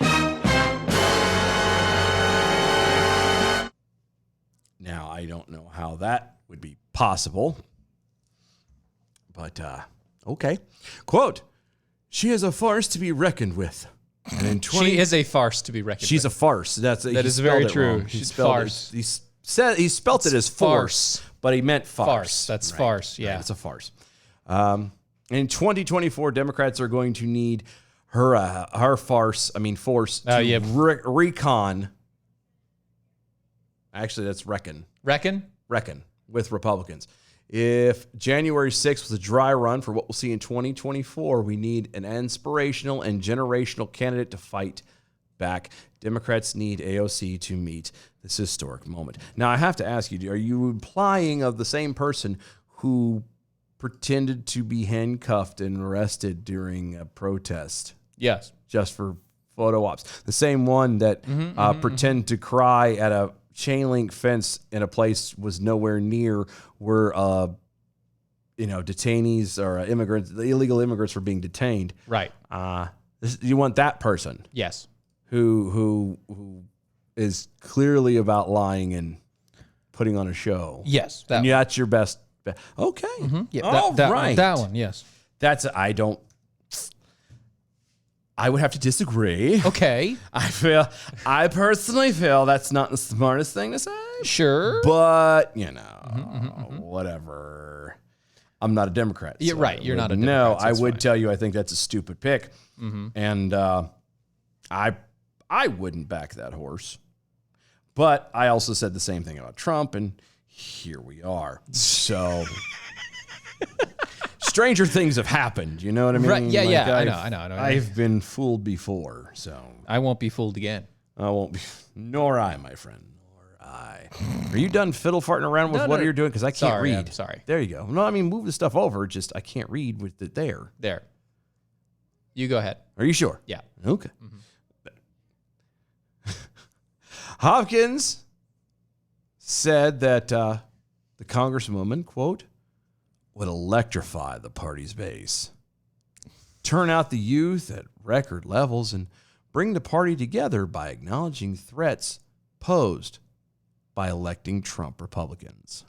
Now, I don't know how that would be possible, but okay. Quote, she is a force to be reckoned with. And in
She is a farce to be reckoned
She's
with.
a farce. That
is very true. She's farce.
He spelt it as farce, but he meant farce.
Farce. That's farce, yeah.
Right, it's a farce. In 2024, Democrats are going to need her force to recon. Actually, that's reckon with Republicans. If January 6th was a dry run for what we'll see in 2024, we need an inspirational and generational candidate to fight back. Democrats need AOC to meet this historic moment. Now, I have to ask you, are you implying of the same person who pretended to be handcuffed and arrested during a protest?
Yes.
Just for photo ops. The same one that pretended to cry at a chain link fence in a place was nowhere near where detainees or immigrants, the illegal immigrants were being detained.
Right.
You want that person
Yes.
who is clearly about lying and putting on a show.
Yes.
And that's your best. Okay.
Yeah,
All right.
That one, yes.
I would have to disagree.
Okay.
I personally feel that's not the smartest thing to say.
Sure.
But, whatever. I'm not a Democrat.
Yeah,
so
right. You're not a Democrat.
No,
so
I
that's
would
fine.
tell you I think that's a stupid pick. And I wouldn't back that horse. But I also said the same thing about Trump, and here we are. So stranger things have happened. You know what I mean?
Right. Yeah,
Like,
I know.
I've been fooled before, so
I won't be fooled again.
I won't be. Nor I, my friend. Nor I. Are you done fiddle farting around with
No,
what
no.
you're doing? Because I can't
Sorry,
read.
I'm sorry.
There you go. No, I mean move the stuff over. Just I can't read with it there.
There. You go ahead.
Are you sure?
Yeah.
Okay. Hopkins said that the congresswoman, quote, would electrify the party's base, turn out the youth at record levels, and bring the party together by acknowledging threats posed by electing Trump Republicans.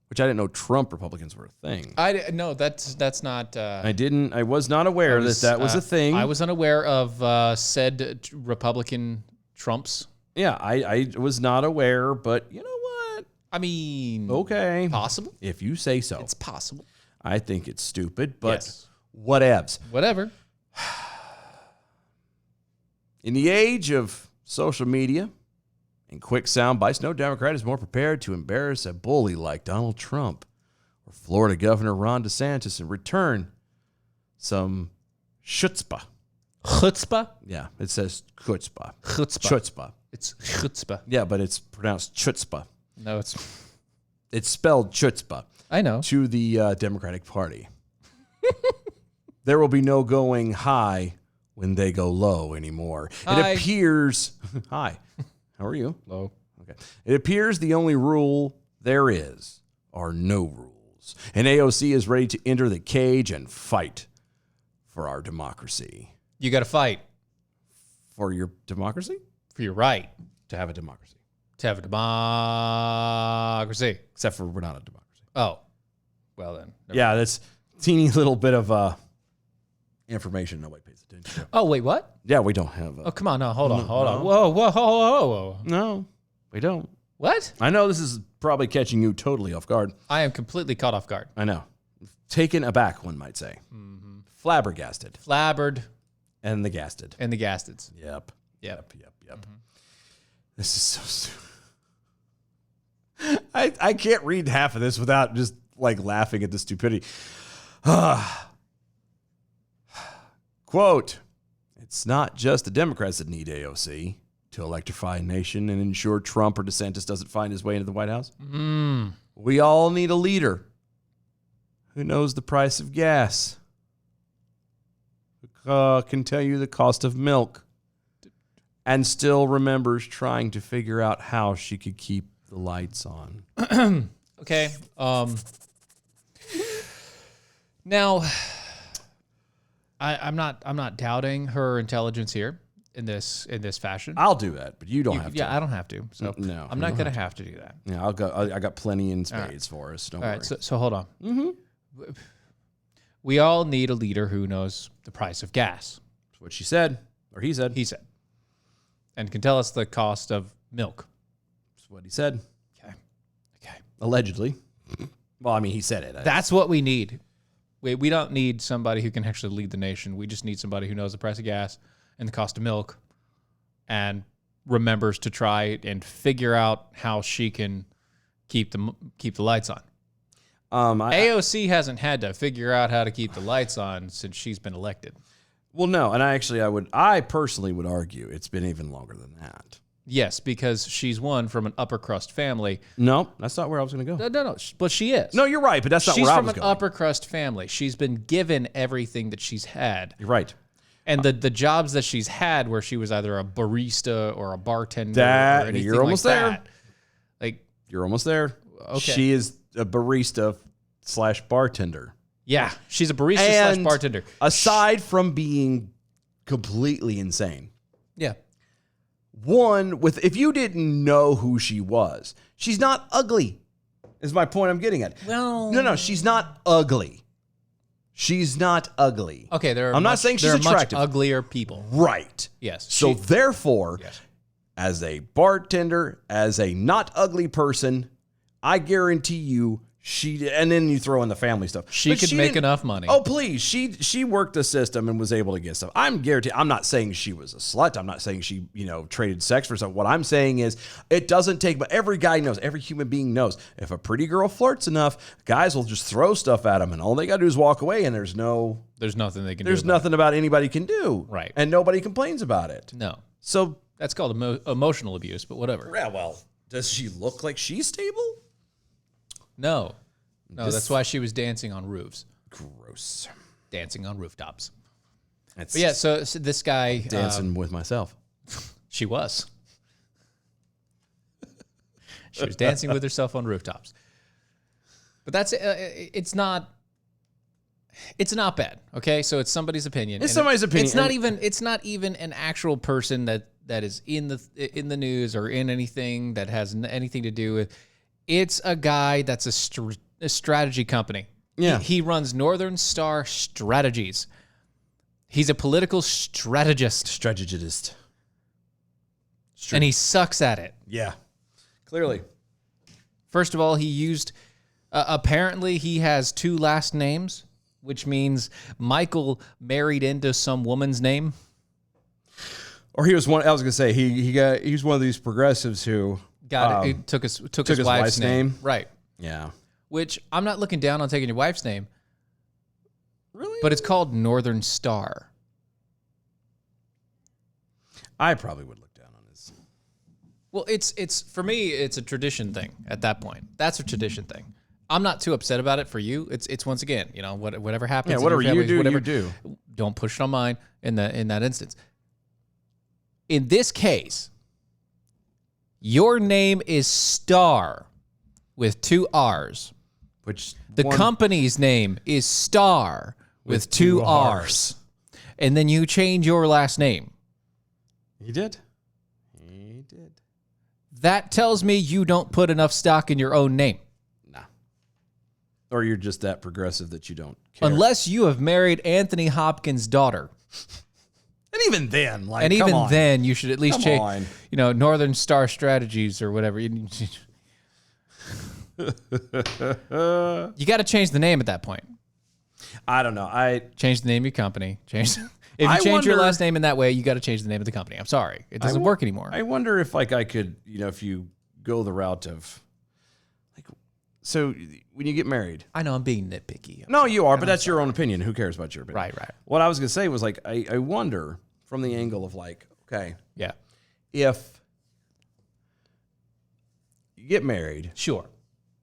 Which I didn't know Trump Republicans were a thing.
No, that's not.
I was not aware that was a thing.
I was unaware of said Republican Trumps.
Yeah, I was not aware, but you know what?
I mean,
Okay.
possible.
If you say so.
It's possible.
I think it's stupid, but
Yes.
whatevs.
Whatever.
In the age of social media and quick sound bites, no Democrat is more prepared to embarrass a bully like Donald Trump or Florida Governor Ron DeSantis and return some chutzpah.
Chutzpah?
Yeah, it says chutzpah.
Chutzpah.
Chutzpah.
It's chutzpah.
Yeah, but it's pronounced chutzpah.
No, it's.
It's spelled chutzpah.
I know.
To the Democratic Party. There will be no going high when they go low anymore.
Hi.
It appears... Hi. How are you?
Low.
Okay. It appears the only rule there is are no rules. And AOC is ready to enter the cage and fight for our democracy.
You got to fight.
For your democracy?
For your right.
To have a democracy.
To have a democracy.
Except for we're not a democracy.
Oh. Well then.
Yeah, that's teeny little bit of information nobody pays attention to.
Oh, wait, what?
Yeah, we don't have
Oh, come on. No, hold on.
No.
Whoa.
No, we don't.
What?
I know this is probably catching you totally off guard.
I am completely caught off guard.
I know. Taken aback, one might say.
Mm-hmm.
Flabbergasted.
Flabbered.
And the gasted.
And the gastids.
Yep.
Yep.
Mm-hmm. This is so stupid. I can't read half of this without just like laughing at the stupidity. Quote, it's not just the Democrats that need AOC to electrify a nation and ensure Trump or DeSantis doesn't find his way into the White House. We all need a leader who knows the price of gas, who can tell you the cost of milk, and still remembers trying to figure out how she could keep the lights on.
Okay. Now, I'm not doubting her intelligence here in this fashion.
I'll do that, but you don't have to.
Yeah, I don't have to. So
No,
I'm not going to have to do that.
Yeah, I'll go. I got plenty in spades for us. Don't
All
worry.
right. So hold on. Mm-hmm. We all need a leader who knows the price of gas.
That's what she said, or he said.
He said, and can tell us the cost of milk.
That's what he said.
Okay.
Allegedly. Well, I mean, he said it.
That's what we need. We don't need somebody who can actually lead the nation. We just need somebody who knows the price of gas and the cost of milk and remembers to try and figure out how she can keep the lights on. AOC hasn't had to figure out how to keep the lights on since she's been elected.
Well, no, and I personally would argue it's been even longer than that.
Yes, because she's one from an upper crust family.
No, that's not where I was going to go.
No, but she is.
No, you're right, but that's not where I was going.
She's from an upper crust family. She's been given everything that she's had.
You're right.
And the jobs that she's had where she was either a barista or a bartender or anything
you're almost
like
there.
that. Like,
you're almost there.
Okay.
She is a barista / bartender.
yeah, she's a barista / bartender.
Aside from being completely insane.
Yeah.
One, if you didn't know who she was, she's not ugly, is my point I'm getting at.
Well,
No, she's not ugly. She's not ugly.
Okay,
I'm not saying she's attractive.
Much uglier people.
Right.
Yes.
So therefore,
Yes.
as a bartender, as a not ugly person, I guarantee you and then you throw in the family stuff.
She could make enough money.
Oh, please. She worked the system and was able to get stuff. I'm guaranteed. I'm not saying she was a slut. I'm not saying she, traded sex for something. What I'm saying is it doesn't take, but every guy knows, every human being knows, if a pretty girl flirts enough, guys will just throw stuff at them and all they got to do is walk away and there's nothing they can do. There's nothing about anybody can do.
Right.
And nobody complains about it.
No.
So
That's called emotional abuse, but whatever.
yeah, well, does she look like she's stable?
No, that's why she was dancing on roofs.
Gross.
Dancing on rooftops.
That's
But yeah, so this guy...
dancing with myself.
She was. She was dancing with herself on rooftops. But that's... it's not bad, okay? So it's somebody's opinion.
It's somebody's opinion.
It's not even an actual person that is in the news or in anything that has anything to do with... It's a guy that's a strategy company.
Yeah.
He runs Northern Star Strategies. He's a political strategist.
Strategist.
And he sucks at it.
Yeah. Clearly.
First of all, he used... apparently, he has 2 last names, which means Michael married into some woman's name.
Or he was one... I was going to say, he's one of these progressives who...
took his wife's name. Right.
Yeah.
Which, I'm not looking down on taking your wife's name.
Really?
But it's called Northern Star.
I probably would look down on his...
Well, it's for me, it's a tradition thing at that point. That's a tradition thing. I'm not too upset about it for you. It's once again, whatever happens.
Yeah,
in
whatever
your
you
families,
do,
whatever,
you do.
don't push it on mine in that instance. In this case, your name is Star with 2 R's.
Which
the company's name is Star with 2 R's. And then you change your last name.
He did.
That tells me you don't put enough stock in your own name.
Nah. Or you're just that progressive that you don't care.
Unless you have married Anthony Hopkins' daughter.
And even then, like,
and
come
even
on.
then, you should at least
Come on.
change, Northern Star Strategies or whatever. You got to change the name at that point.
I don't know.
Change the name of your company. If you change your last name in that way, you got to change the name of the company. I'm sorry. It doesn't work anymore.
I wonder if, like, I could, if you go the route of, like, so when you get married.
I know I'm being nitpicky.
No, you are, but that's your own opinion. Who cares about your opinion?
Right.
What I was going to say was, like, I wonder from the angle of, like, okay.
Yeah.
If you get married.
Sure.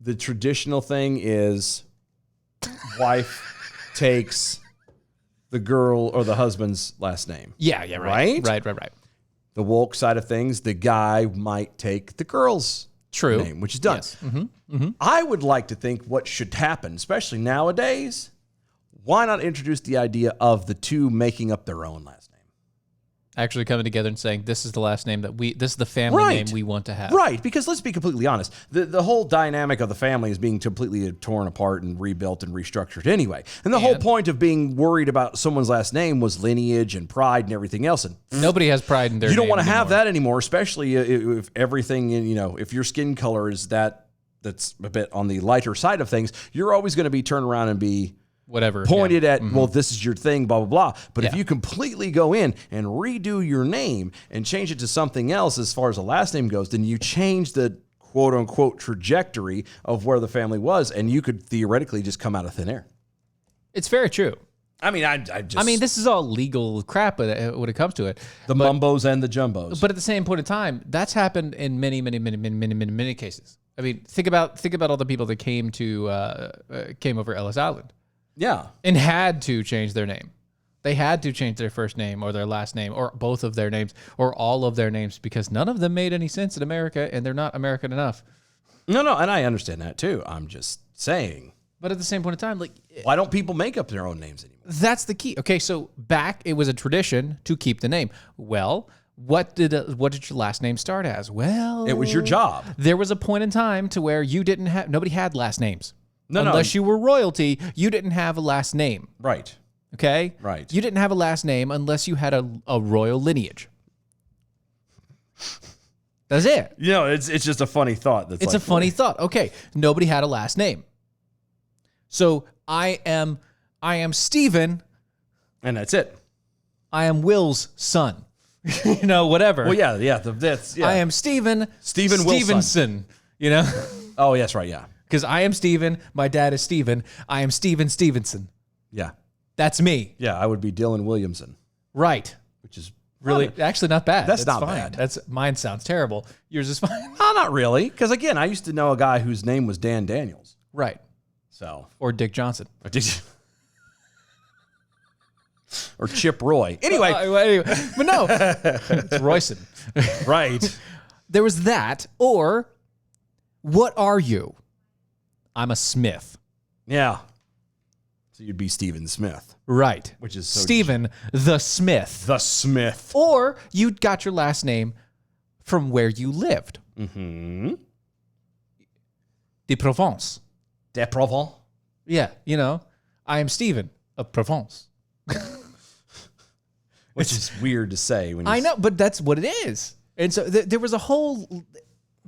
The traditional thing is wife takes the girl or the husband's last name.
Yeah, right. Right.
The woke side of things, the guy might take the girl's name, which is done.
Yes. Mm-hmm.
I would like to think what should happen, especially nowadays, why not introduce the idea of the two making up their own last name?
Actually coming together and saying, this is the last name this is the family name we want to have.
Right, because let's be completely honest. The whole dynamic of the family is being completely torn apart and rebuilt and restructured anyway. And the whole point of being worried about someone's last name was lineage and pride and everything else. And
nobody has pride in their name.
You don't want to have that anymore, especially if everything, if your skin color is that's a bit on the lighter side of things, you're always going to be turned around and be
whatever
pointed at, well, this is your thing, blah, blah, blah. But if you completely go in and redo your name and change it to something else as far as the last name goes, then you change the quote unquote trajectory of where the family was, and you could theoretically just come out of thin air.
It's very true.
I mean,
this is all legal crap when it comes to it.
The mumbos and the jumbos.
But at the same point in time, that's happened in many, many, many, many, many, many, many cases. I mean, think about all the people that came over Ellis Island.
Yeah.
And had to change their name. They had to change their first name or their last name or both of their names or all of their names because none of them made any sense in America and they're not American enough.
No, and I understand that too. I'm just saying.
But at the same point in time, like,
why don't people make up their own names anymore?
That's the key. Okay, so back it was a tradition to keep the name. Well, what did your last name start as? Well,
it was your job.
There was a point in time to where nobody had last names. Unless you were royalty, you didn't have a last name.
Right.
Okay?
Right.
You didn't have a last name unless you had a royal lineage. That's it.
It's just a funny thought.
It's a funny thought. Okay. Nobody had a last name. So I am Stephen.
And that's it.
I am Will's son. Whatever.
Well, yeah.
I am Stephen
Stevenson. Oh, yes, right, yeah.
Because I am Stephen, my dad is Stephen, I am Stephen Stevenson.
Yeah.
That's me.
Yeah, I would be Dylan Williamson.
Right.
Which is
really actually not bad.
That's not
fine.
bad.
Mine sounds terrible. Yours is fine.
No, not really. Because again, I used to know a guy whose name was Dan Daniels.
Right.
So.
Or Dick Johnson.
Or Chip Roy. Anyway.
But no. It's Royson.
Right.
There was that. Or, what are you? I'm a Smith.
Yeah. So you'd be Stephen Smith.
Right.
Which is so
Stephen the Smith.
The Smith.
Or you got your last name from where you lived.
Mm-hmm.
De Provence.
De Provence.
Yeah, I am Stephen of Provence.
Which is weird to say.
I know, but that's what it is. And so there was a whole...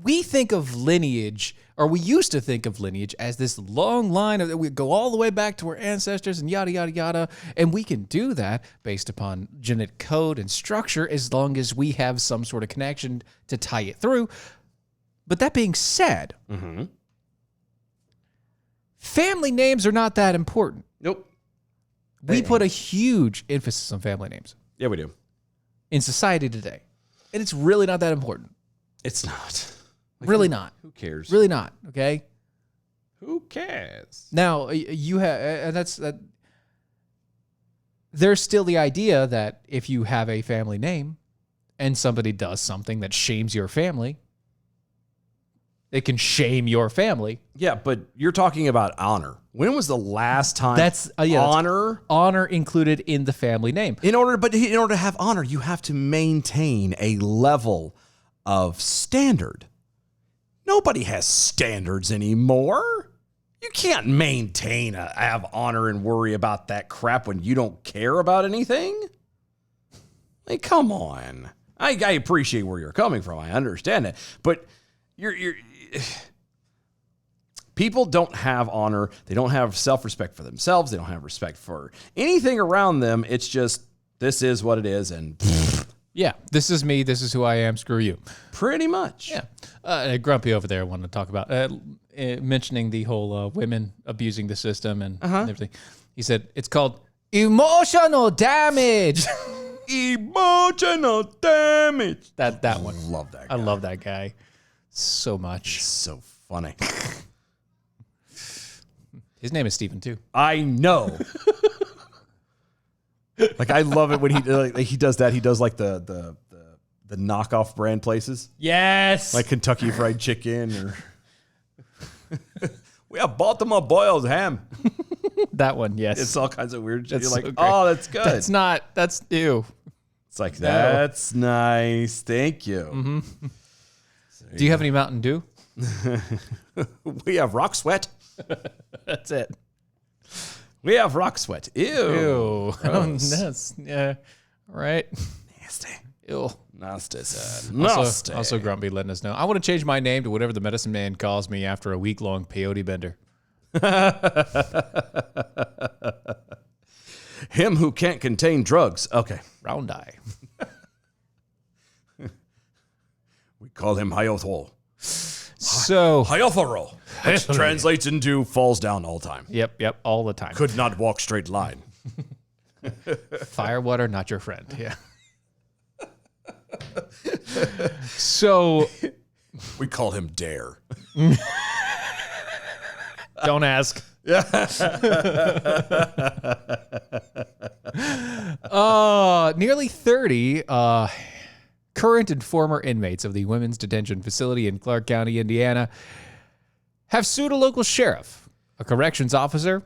We think of lineage, or we used to think of lineage as this long line of we go all the way back to our ancestors and yada, yada, yada. And we can do that based upon genetic code and structure as long as we have some sort of connection to tie it through. But that being said, family names are not that important.
Nope.
We put a huge emphasis on family names.
Yeah, we do.
In society today. And it's really not that important.
It's not.
Really not.
Who cares?
Really not. Okay.
Who cares?
Now you have, and that's that. there's still the idea that if you have a family name and somebody does something that shames your family, it can shame your family.
Yeah, but you're talking about honor. When was the last time
honor included in the family name?
In order to have honor, you have to maintain a level of standard. Nobody has standards anymore. You can't have honor and worry about that crap when you don't care about anything. Like, come on. I appreciate where you're coming from. I understand it, but you're people don't have honor. They don't have self-respect for themselves. They don't have respect for anything around them. It's just, this is what it is. And
yeah, this is me. This is who I am. Screw you.
Pretty much.
Yeah. Grumpy over there wanted to talk about mentioning the whole women abusing the system and everything. He said, it's called emotional damage.
Emotional damage.
That one.
Love that guy.
I love that guy so much.
It's so funny.
His name is Steven too.
I know. Like, I love it when he does that. He does like the knockoff brand places.
Yes.
Like Kentucky Fried Chicken or we have Baltimore boiled ham.
That one, yes.
It's all kinds of weird shit.
That's
You're like,
so
oh, that's good.
That's new.
It's like, that's nice. Thank you.
Mm-hmm. Do you have any Mountain Dew?
We have Rock Sweat.
That's it.
We have Rock Sweat. Ew.
That's, yeah. All right.
Nasty.
Ew.
Nasty, sir. Nasty.
Also, Grumpy letting us know. I want to change my name to whatever the medicine man calls me after a week-long peyote bender.
Him who can't contain drugs. Okay.
Round eye.
We call him Hyothol.
So
Hyothorol. Which translates into falls down all time.
Yep, all the time.
Could not walk straight line.
Firewater, not your friend. Yeah. So
we call him Dare.
Don't ask. Nearly 30 current and former inmates of the women's detention facility in Clark County, Indiana, have sued a local sheriff, a corrections officer,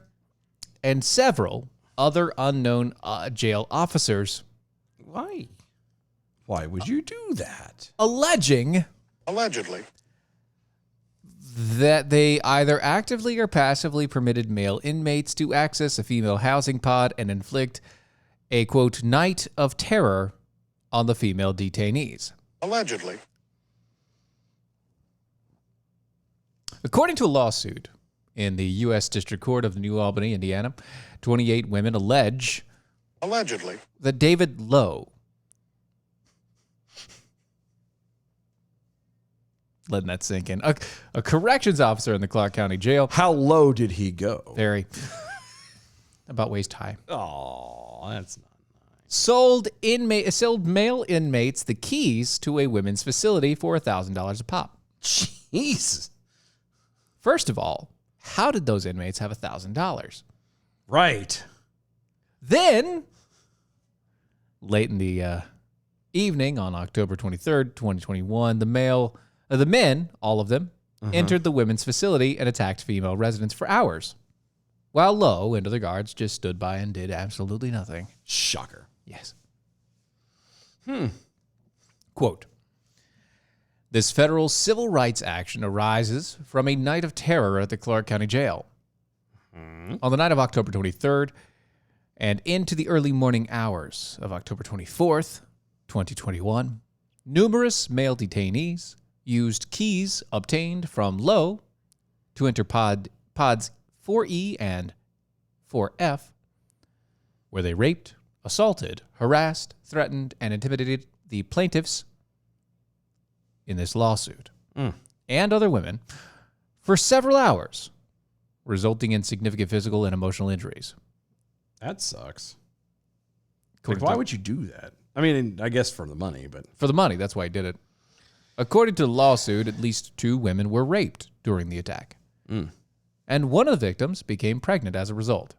and several other unknown jail officers.
Why? Why would you do that?
Allegedly, that they either actively or passively permitted male inmates to access a female housing pod and inflict a, quote, night of terror on the female detainees.
Allegedly.
According to a lawsuit in the U.S. District Court of New Albany, Indiana, 28 women allege that David Lowe, letting that sink in, a corrections officer in the Clark County Jail.
How low did he go?
Very. About waist high.
Oh, that's not nice.
Sold male inmates the keys to a women's facility for $1,000 a pop.
Jeez.
First of all, how did those inmates have $1,000?
Right.
Then, late in the evening on October 23rd, 2021, the men, all of them, entered the women's facility and attacked female residents for hours, while Lowe and other guards just stood by and did absolutely nothing.
Shocker.
Yes. Quote, this federal civil rights action arises from a night of terror at the Clark County Jail. On the night of October 23rd and into the early morning hours of October 24th, 2021, numerous male detainees used keys obtained from Lowe to enter pods 4E and 4F, where they raped, assaulted, harassed, threatened, and intimidated the plaintiffs in this lawsuit and other women for several hours, resulting in significant physical and emotional injuries.
That sucks. Like, why would you do that? I mean, I guess for the money, but...
For the money, that's why he did it. According to the lawsuit, at least 2 women were raped during the attack. And one of the victims became pregnant as a result.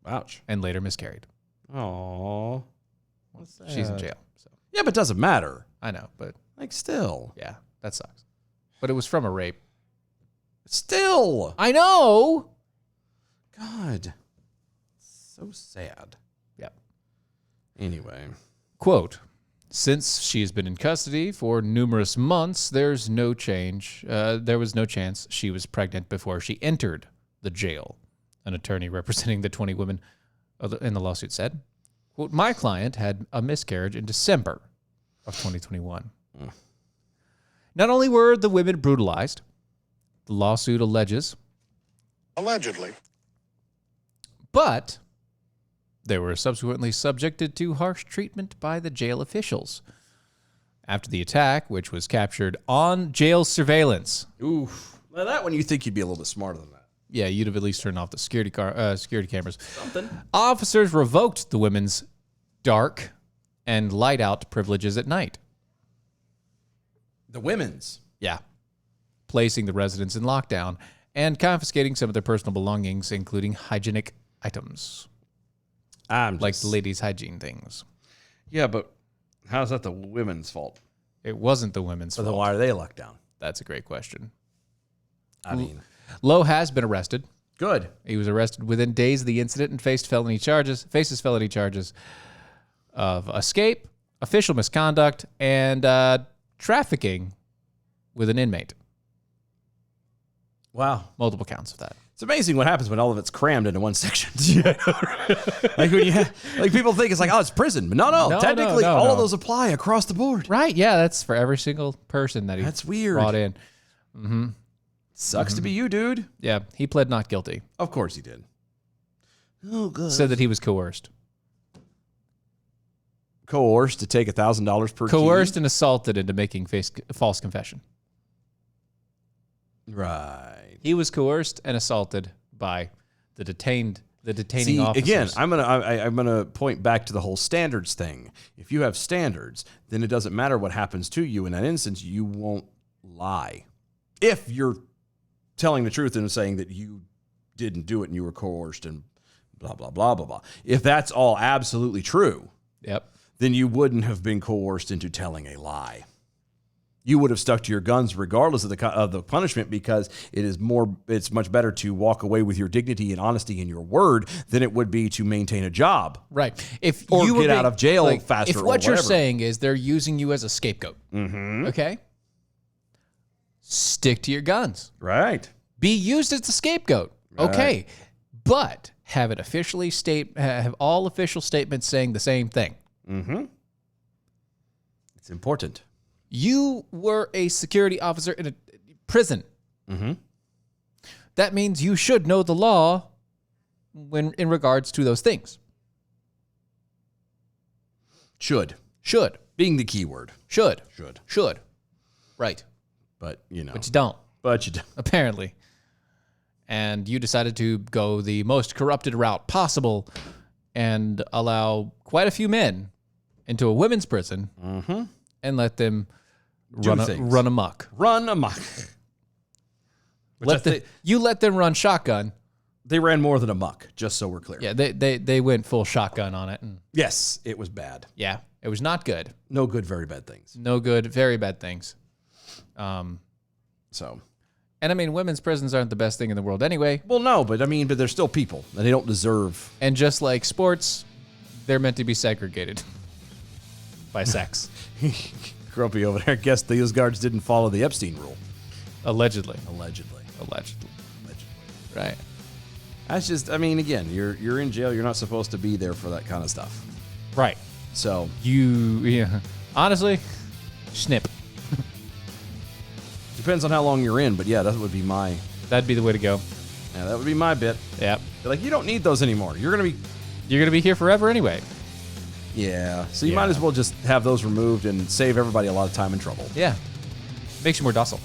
Ouch.
And later miscarried.
Oh.
She's in jail. So
Yeah, but it doesn't matter.
I know, but
Like, still.
yeah, that sucks. But it was from a rape.
Still.
I know.
God. So sad.
Yep.
Anyway.
Quote, since she has been in custody for numerous months, there's no change. There was no chance she was pregnant before she entered the jail. An attorney representing the 20 women in the lawsuit said, quote, my client had a miscarriage in December of 2021. Not only were the women brutalized, the lawsuit alleges,
allegedly,
but they were subsequently subjected to harsh treatment by the jail officials. After the attack, which was captured on jail surveillance.
Oof. Well, that one you think you'd be a little bit smarter than that.
Yeah, you'd have at least turned off the security cameras. Something. Officers revoked the women's dark and light out privileges at night.
The women's.
Yeah. Placing the residents in lockdown and confiscating some of their personal belongings, including hygienic items. Like the ladies' hygiene things.
Yeah, but how's that the women's fault?
It wasn't the women's fault.
Then why are they locked down?
That's a great question.
I mean,
Lowe has been arrested.
good.
He was arrested within days of the incident and faces felony charges of escape, official misconduct, and trafficking with an inmate.
Wow.
Multiple counts of that.
It's amazing what happens when all of it's crammed into one section. Like when like people think it's like, oh, it's prison. But no. Technically, all of those apply across the board.
Right, yeah, that's for every single person that he
That's weird.
brought in.
Sucks to be you, dude.
Yeah, he pled not guilty.
Of course he did. Oh, good.
Said that he was coerced.
Coerced to take $1,000 per
Coerced
key?
and assaulted into making false confession.
Right.
He was coerced and assaulted by the detaining officers.
Again, I'm gonna point back to the whole standards thing. If you have standards, then it doesn't matter what happens to you. In that instance, you won't lie. If you're telling the truth and saying that you didn't do it and you were coerced and blah, blah, blah, blah, blah. If that's all absolutely true,
Yep.
then you wouldn't have been coerced into telling a lie. You would have stuck to your guns regardless of the punishment, because it's much better to walk away with your dignity and honesty in your word than it would be to maintain a job.
Right. If
Or
you were
get out of jail faster
If
or
what you're
whatever.
saying is they're using you as a scapegoat, okay? Stick to your guns.
Right.
Be used as the scapegoat, okay? But have it officially have all official statements saying the same thing.
It's important.
You were a security officer in a prison. That means you should know the law when in regards to those things.
Should. Being the key word.
Should.
Should.
Right.
But,
But you don't,
But you don't.
apparently. And you decided to go the most corrupted route possible and allow quite a few men into a women's prison and let them run amok.
Run amok.
You let them run shotgun.
They ran more than amok, just so we're clear.
Yeah, they went full shotgun on it. And
Yes, it was bad.
yeah, it was not good.
No good, very bad things.
No good, very bad things.
So,
And I mean, women's prisons aren't the best thing in the world anyway.
well, no, but they're still people, and they don't deserve.
And just like sports, they're meant to be segregated by sex.
Grumpy over there. Guess these guards didn't follow the Epstein rule.
Allegedly.
Allegedly.
Right.
That's just. Again, you're in jail. You're not supposed to be there for that kind of stuff.
Right.
So
honestly, snip.
depends on how long you're in, but yeah, that would be my.
That'd be the way to go.
Yeah, that would be my bit.
Yep.
They're like, you don't need those anymore. You're gonna be.
Here forever anyway.
Yeah. So you might as well just have those removed and save everybody a lot of time and trouble.
Yeah. Makes you more docile.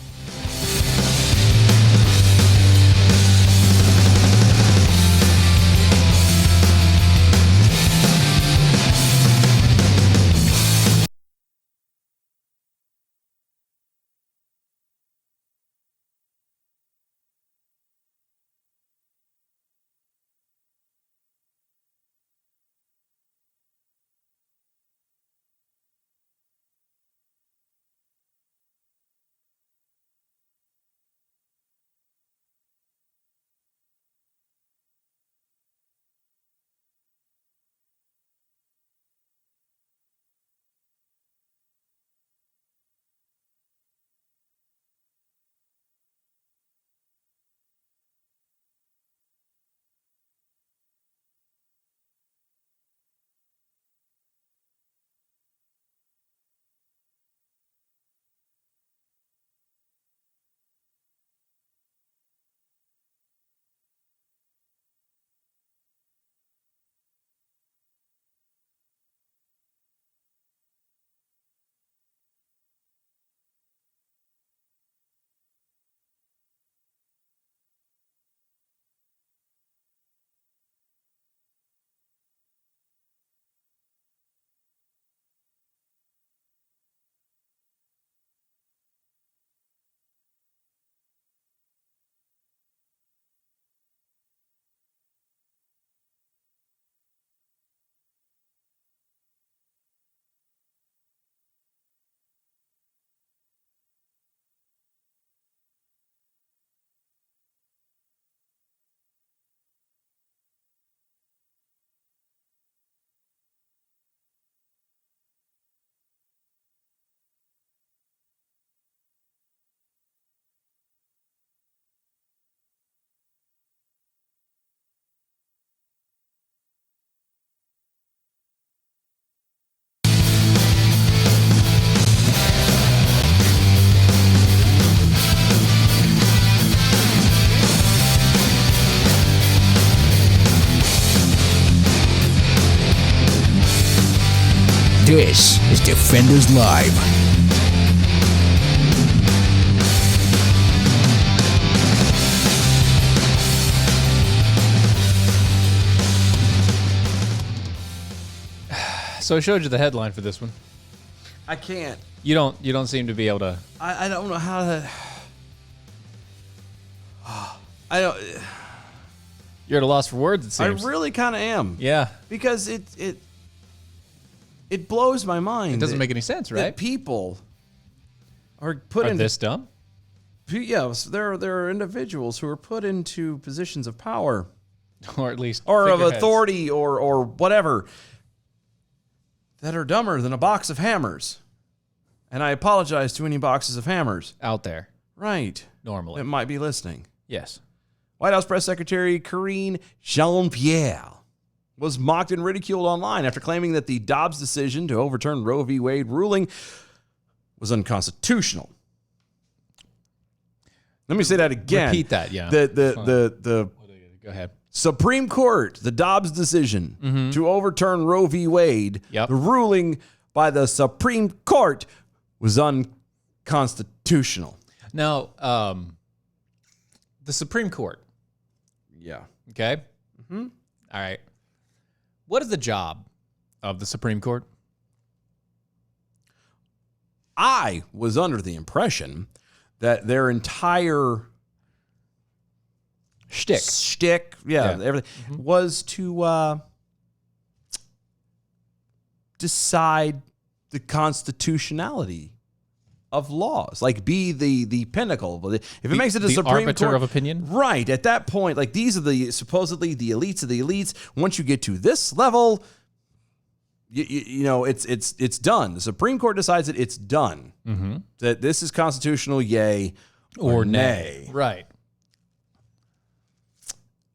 This is Defenders Live.
So I showed you the headline for this one.
I can't.
You don't seem to be able to.
I don't know how to. I don't.
You're at a loss for words, it seems.
I really kind of am.
Yeah.
Because it blows my mind.
It doesn't make any sense, right?
That people are put
Are
in
this dumb?
Yes, there are individuals who are put into positions of power
Or at least
or of
figureheads.
authority or whatever that are dumber than a box of hammers. And I apologize to any boxes of hammers
Out there,
right
normally.
that might be listening.
Yes.
White House Press Secretary Karine Jean-Pierre was mocked and ridiculed online after claiming that the Dobbs decision to overturn Roe v. Wade ruling was unconstitutional. Let me say that again.
Repeat that, yeah.
The
Go ahead.
Supreme Court, the Dobbs decision to overturn Roe v. Wade,
Yep.
the ruling by the Supreme Court was unconstitutional.
Now, the Supreme Court,
Yeah.
okay? Mm-hmm. All right. What is the job of the Supreme Court?
I was under the impression that their entire
Shtick.
everything was to decide the constitutionality of laws, like be the pinnacle. If it makes it a
the
Supreme
arbiter
Court
of opinion?
right at that point, like these are supposedly the elites of the elites. Once you get to this level, you know it's done. The Supreme Court decides that it's done. Mm-hmm. That this is constitutional, yay or nay.
Right.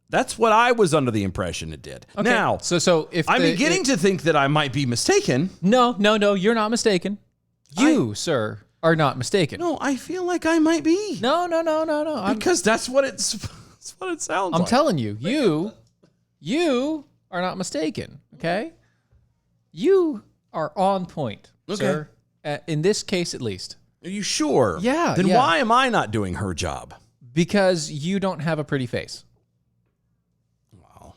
That's what I was under the impression it did.
Okay.
Now,
so if
I'm beginning to think that I might be mistaken.
No, you're not mistaken. You, sir, are not mistaken.
No, I feel like I might be.
No.
Because that's what it sounds like.
I'm telling you, you are not mistaken. Okay, you are on point, sir. In this case, at least.
Are you sure?
Yeah.
Then
yeah.
why am I not doing her job?
Because you don't have a pretty face.
Wow.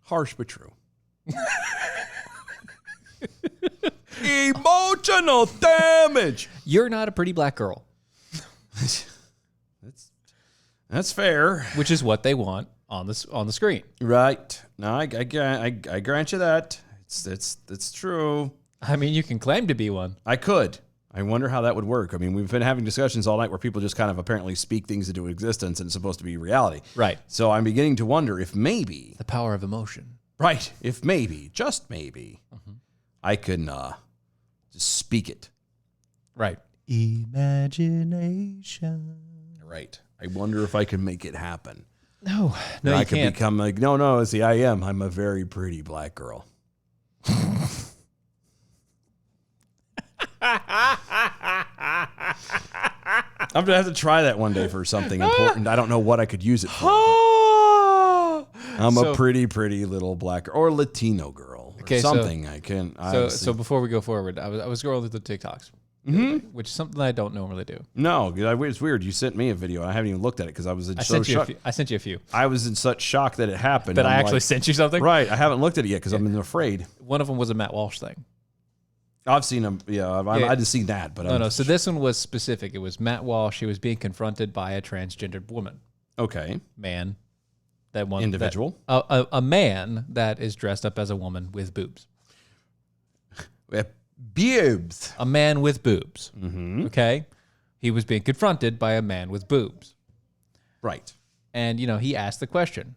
Harsh but true. Emotional damage.
You're not a pretty black girl,
That's fair.
which is what they want on the screen.
Right. No, I grant you that. It's true.
I mean, you can claim to be one.
I could. I wonder how that would work. I mean, we've been having discussions all night where people just kind of apparently speak things into existence and it's supposed to be reality.
Right.
So I'm beginning to wonder if maybe,
The power of emotion.
right, if maybe, just maybe, I can just speak it.
Right.
Imagination. Right. I wonder if I can make it happen.
No,
I
you
could
can't.
become like, no, see, I am. I'm a very pretty black girl. I'm gonna have to try that one day for something important. I don't know what I could use it for. I'm a pretty little black or Latino girl. Or
Okay,
something I can.
So before we go forward, I was scrolling through the TikToks, which is something I don't normally do.
no, it's weird. You sent me a video. I haven't even looked at it because I was in
I
so
sent you.
shock.
I sent you a few.
I was in such shock that it happened.
That
I'm
I actually
like,
sent you something.
right. I haven't looked at it yet because I'm afraid.
One of them was a Matt Walsh thing.
I've seen him. Yeah, I've just seen that. But
No. So this one was specific. It was Matt Walsh. He was being confronted by a transgendered woman,
okay.
man. That one
Individual.
a man that is dressed up as a woman with boobs.
Boobs.
A man with boobs. Mm-hmm. Okay, he was being confronted by a man with boobs,
Right.
and he asked the question,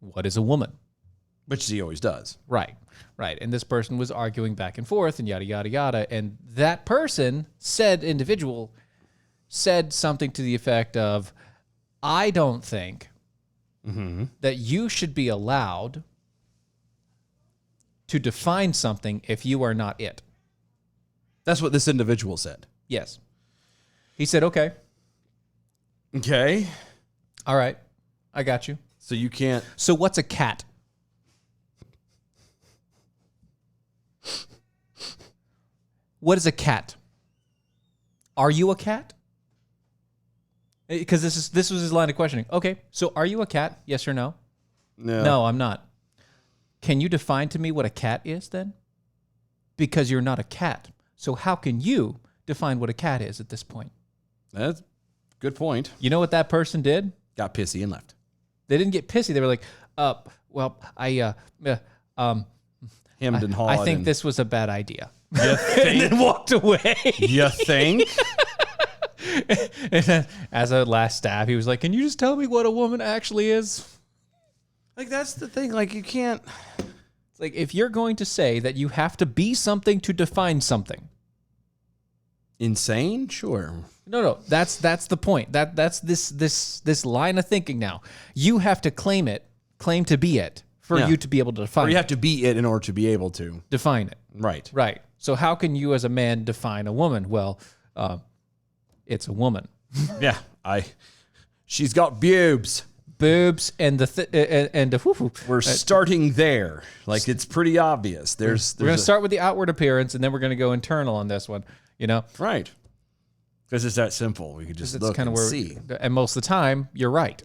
"What is a woman?"
Which he always does.
Right. And this person was arguing back and forth and yada, yada, yada. And that person, said individual, said something to the effect of, I don't think that you should be allowed to define something if you are not it.
That's what this individual said.
Yes. He said, okay.
Okay.
All right. I got you.
So you can't.
So what's a cat? what is a cat? Are you a cat? Because this was his line of questioning. Okay, so are you a cat? Yes or no? No, I'm not. Can you define to me what a cat is then? Because you're not a cat. So how can you define what a cat is at this point?
That's a good point.
You know what that person did?
Got pissy and left.
They didn't get pissy. They were like, well,
Hemmed and hawed.
I think this was a bad idea. You think? And then walked away.
You think?
And then, as a last stab, he was like, can you just tell me what a woman actually is?
Like, that's the thing. Like, you can't.
It's like, if you're going to say that you have to be something to define something.
Insane? Sure.
No. That's the point. That's this line of thinking now. You have to claim to be it for you to be able to define it.
Or you have to be it in order to be able to.
Define it.
Right.
Right. So how can you as a man define a woman? Well, it's a woman.
Yeah. She's got boobs.
Boobs and the
We're starting there. Like, it's pretty obvious. We're
going to start with the outward appearance, and then we're going to go internal on this one. You know,
right? Because it's that simple. We could just look and see.
And most of the time, you're right.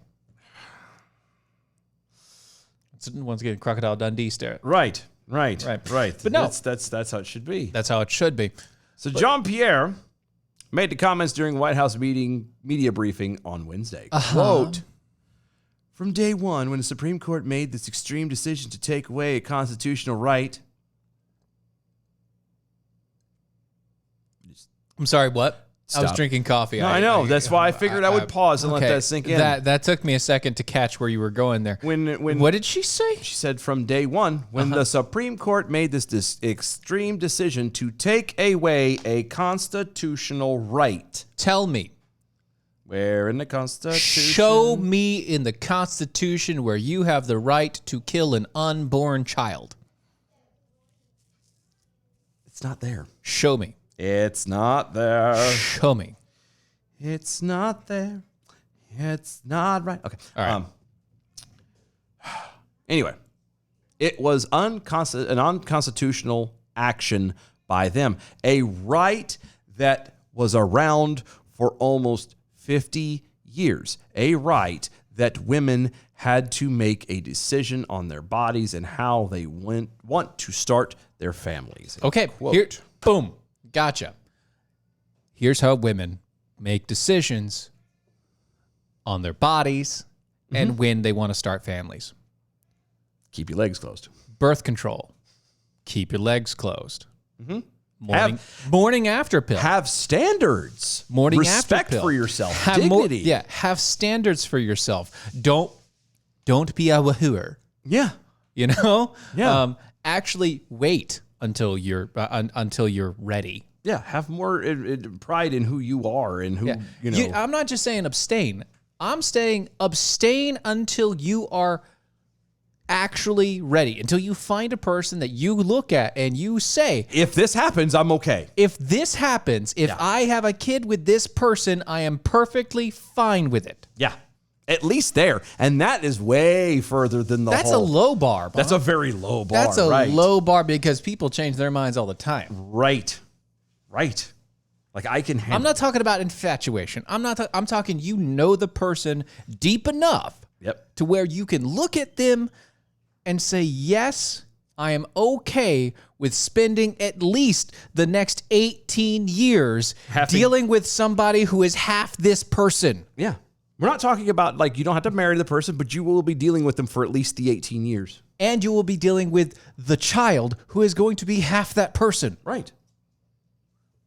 Once again, Crocodile Dundee stare.
Right.
But no,
that's how it should be.
That's how it should be.
So Jean-Pierre made the comments during White House media briefing on Wednesday. Quote, from day one, when the Supreme Court made this extreme decision to take away a constitutional right.
I'm sorry, what?
Stop.
I was drinking coffee.
No, I know. That's why I figured I would pause and let that sink in.
That took me a second to catch where you were going there. What did she say?
She said from day one, when the Supreme Court made this extreme decision to take away a constitutional right.
Tell me.
Where in the Constitution?
Show me in the Constitution where you have the right to kill an unborn child.
It's not there.
Show me.
It's not there.
Show me.
It's not there. It's not right. Okay.
All right.
Anyway, it was an unconstitutional action by them. A right that was around for almost 50 years. A right that women had to make a decision on their bodies and how they want to start their families.
Okay.
Quote.
Boom. Gotcha. Here's how women make decisions on their bodies and when they want to start families.
Keep your legs closed.
Birth control. Keep your legs closed. Morning after pill.
Have standards.
Morning
Respect
after pill.
for yourself.
Have
Dignity.
Have standards for yourself. Don't be a wahooer.
Yeah.
You know?
Yeah.
Actually wait until you're ready.
Yeah, have more pride in who you are and who, you know.
I'm not just saying abstain. I'm saying abstain until you are actually ready, until you find a person that you look at and you say,
if this happens, I'm okay.
If this happens, if I have a kid with this person, I am perfectly fine with it.
Yeah. At least there. And that is way further than the
That's a low bar, Bob.
That's a very low bar.
That's a low bar because people change their minds all the time.
Right. Like I can handle.
I'm not talking about infatuation. I'm talking you know the person deep enough to where you can look at them and say, yes, I am okay with spending at least the next 18 years dealing with somebody who is half this person.
Yeah. We're not talking about like you don't have to marry the person, but you will be dealing with them for at least the 18 years.
And you will be dealing with the child who is going to be half that person.
Right.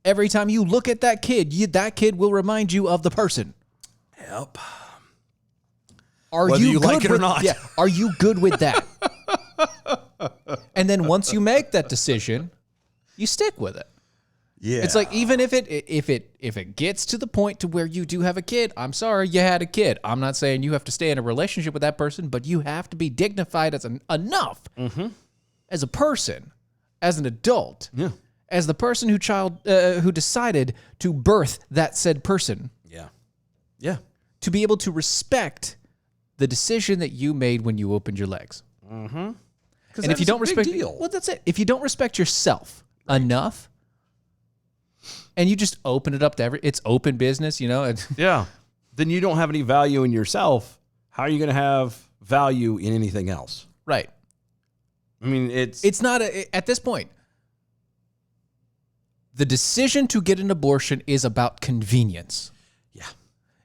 Every time you look at that kid, that kid will remind you of the person.
Yep.
Whether you like it or not. Yeah. Are you good with that? And then once you make that decision, you stick with it.
Yeah.
It's like even if it gets to the point to where you do have a kid, I'm sorry you had a kid. I'm not saying you have to stay in a relationship with that person, but you have to be dignified enough as a person, as an adult, as the person who decided to birth that said person.
Yeah.
To be able to respect the decision that you made when you opened your legs. And if you don't respect, well, that's it. If you don't respect yourself enough, And you just open it up to it's open business, you know?
Yeah. Then you don't have any value in yourself. How are you going to have value in anything else?
Right.
I mean,
it's not at this point. The decision to get an abortion is about convenience.
Yeah.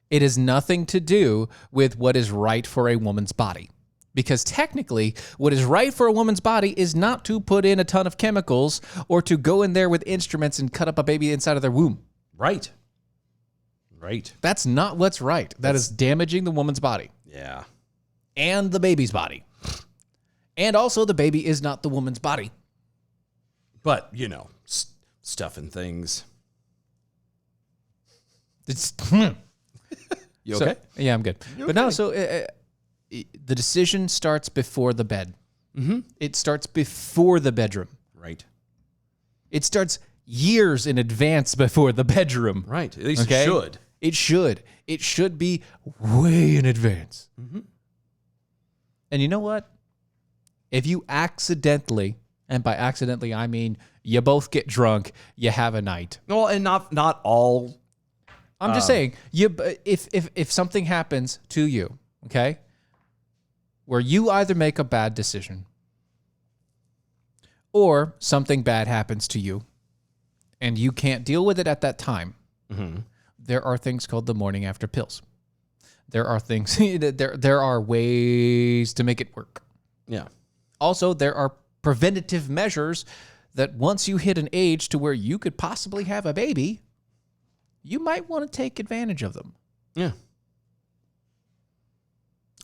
It has nothing to do with what is right for a woman's body. Because technically, what is right for a woman's body is not to put in a ton of chemicals or to go in there with instruments and cut up a baby inside of their womb.
Right. Right.
That's not what's right. That is damaging the woman's body.
Yeah.
And the baby's body. And also, the baby is not the woman's body.
But, you know, stuff and things.
It's
You okay?
Yeah, I'm good. But no, so the decision starts before the bed.
Mm-hmm.
It starts before the bedroom.
Right.
It starts years in advance before the bedroom.
Right. At least it should.
It should. It should be way in advance.
Mm-hmm.
And you know what? If you accidentally, and by accidentally I mean you both get drunk, you have a night.
Well, and not all.
I'm just saying, if something happens to you, okay, where you either make a bad decision or something bad happens to you and you can't deal with it at that time, there are things called the morning after pills. There are things, there are ways to make it work.
Yeah.
Also, there are preventative measures that once you hit an age to where you could possibly have a baby, you might want to take advantage of them.
Yeah.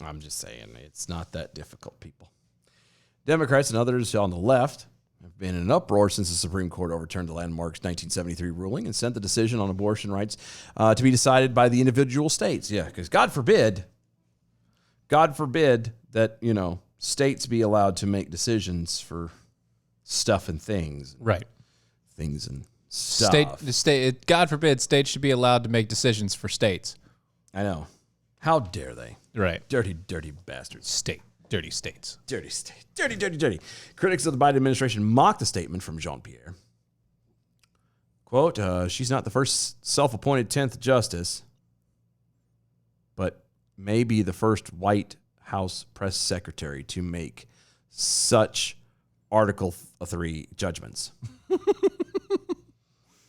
I'm just saying, it's not that difficult, people. Democrats and others on the left have been in an uproar since the Supreme Court overturned the landmark's 1973 ruling and sent the decision on abortion rights to be decided by the individual states. Yeah, because God forbid that, you know, states be allowed to make decisions for stuff and things.
Right.
Things and stuff.
God forbid, states should be allowed to make decisions for states.
I know. How dare they?
Right.
Dirty, dirty bastards.
Dirty states.
Dirty state. Dirty, dirty, dirty. Critics of the Biden administration mocked the statement from Jean-Pierre. Quote, she's not the first self-appointed 10th justice, but maybe the first White House press secretary to make such Article 3 judgments.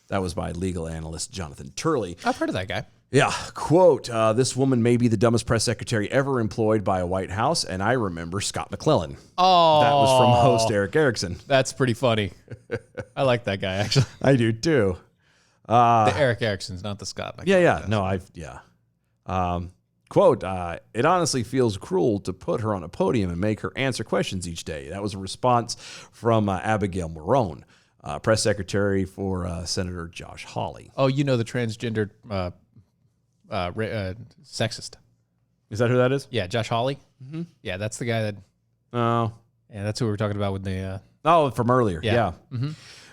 That was by legal analyst Jonathan Turley.
I've heard of that guy.
Yeah, quote, this woman may be the dumbest press secretary ever employed by a White House, and I remember Scott McClellan.
Oh.
That was from host Eric Erickson.
That's pretty funny. I like that guy, actually.
I do, too.
The Eric Erickson's, not the Scott McClellan.
Yeah. No, quote, it honestly feels cruel to put her on a podium and make her answer questions each day. That was a response from Abigail Marone, press secretary for Senator Josh Hawley.
Oh, you know the transgendered sexist.
Is that who that is?
Yeah, Josh Hawley. Mm-hmm. Yeah, that's the guy that.
Oh.
Yeah, that's who we were talking about with the.
From earlier. Yeah.
Mm-hmm.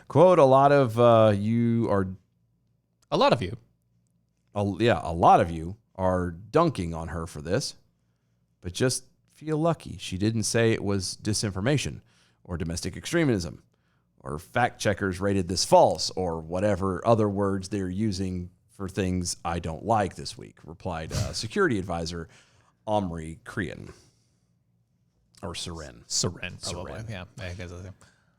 Quote, a lot of you are.
A lot of you.
A lot of you are dunking on her for this, but just feel lucky she didn't say it was disinformation or domestic extremism or fact checkers rated this false or whatever other words they're using for things I don't like this week, replied security advisor Omri Krian. Or Seren.
Seren, probably.
Seren.
Yeah, I guess that's him.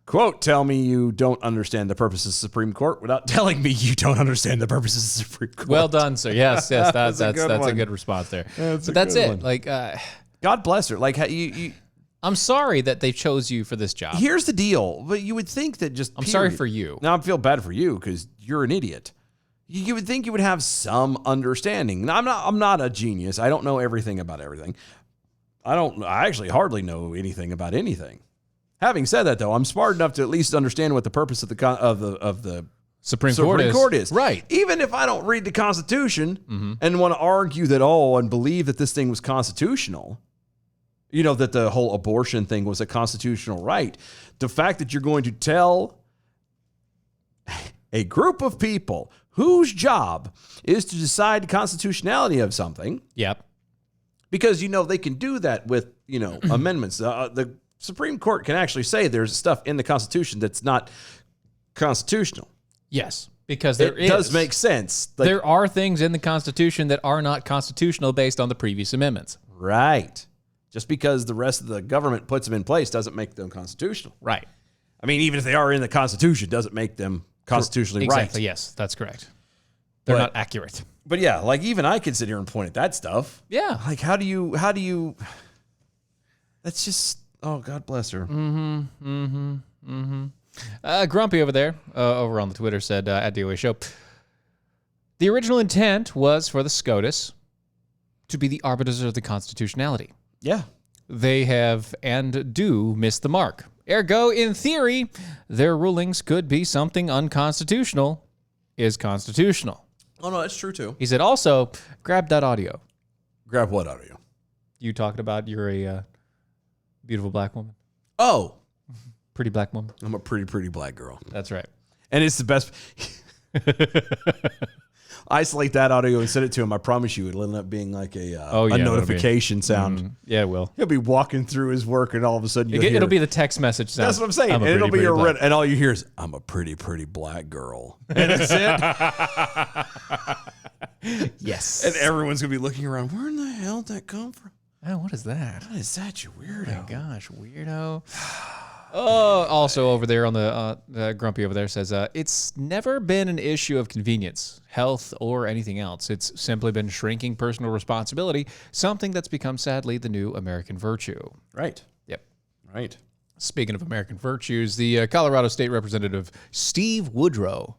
Quote, tell me you don't understand the purpose of the Supreme Court without telling me you don't understand the purpose of the Supreme Court.
Well done, sir. Yes, that's a good response there. That's it.
One.
Like,
God bless her. Like,
I'm sorry that they chose you for this job.
Here's the deal. But you would think that just
I'm sorry for you.
Now I feel bad for you because you're an idiot. You would think you would have some understanding. Now, I'm not a genius. I don't know everything about everything. I actually hardly know anything about anything. Having said that, though, I'm smart enough to at least understand what the purpose of the
Supreme
Court is.
Right.
Even if I don't read the Constitution and want to argue that, and believe that this thing was constitutional, you know, that the whole abortion thing was a constitutional right, the fact that you're going to tell a group of people whose job is to decide the constitutionality of something.
Yep.
Because, you know, they can do that with, you know, amendments. The Supreme Court can actually say there's stuff in the Constitution that's not constitutional.
Yes. Because
it does make sense. Like,
there are things in the Constitution that are not constitutional based on the previous amendments.
Right. Just because the rest of the government puts them in place doesn't make them constitutional.
Right.
I mean, even if they are in the Constitution, doesn't make them constitutionally right.
Exactly. Yes, that's correct. They're not accurate.
But yeah, like even I can sit here and point at that stuff.
Yeah.
Like how do you that's just, oh, God bless her.
Grumpy over there, over on the Twitter, said at DOA Show, the original intent was for the SCOTUS to be the arbiters of the constitutionality.
Yeah.
They have and do miss the mark. Ergo, in theory, their rulings could be something unconstitutional is constitutional.
Oh, no, that's true too.
He said, also, grab that audio.
Grab what audio?
You talking about you're a beautiful black woman?
Oh.
Pretty black woman?
I'm a pretty black girl.
That's right.
And it's the best. Isolate that audio and send it to him. I promise you it'll end up being like a notification sound.
Yeah, it will.
He'll be walking through his work and all of a sudden
it'll be the text message sound.
That's what I'm saying. And it'll be your and all you hear is, I'm a pretty black girl. And that's it.
Yes.
And everyone's going to be looking around. Where in the hell did that come from?
Oh, what is that?
What is that, you weirdo?
Oh my gosh, weirdo. Oh, also over there on the Grumpy over there says, it's never been an issue of convenience, health, or anything else. It's simply been shrinking personal responsibility, something that's become, sadly, the new American virtue.
Right.
Yep.
Right.
Speaking of American virtues, the Colorado State Representative Steve Woodrow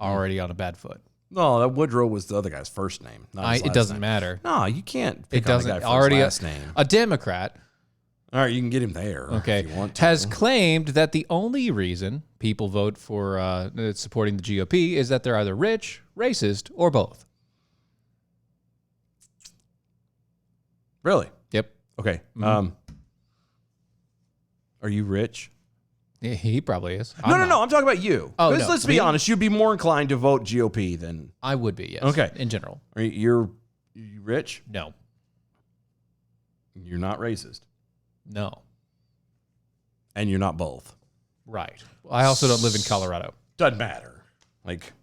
already on a bad foot.
No, that Woodrow was the other guy's first name.
It doesn't matter.
No, you can't pick
It doesn't.
on the guy for
Already
his last name.
A Democrat.
All right, you can get him there.
Okay,
if you want to.
has claimed that the only reason people vote for supporting the GOP is that they're either rich, racist, or both.
Really?
Yep.
Okay.
Mm-hmm.
Are you rich?
Yeah, he probably is.
No. I'm talking about you.
Oh,
Because
no.
let's be honest, you'd be more inclined to vote GOP than.
I would be, yes.
Okay.
In general.
Are you rich?
No.
You're not racist.
No.
And you're not both.
Right. I also don't live in Colorado.
Doesn't matter. Like,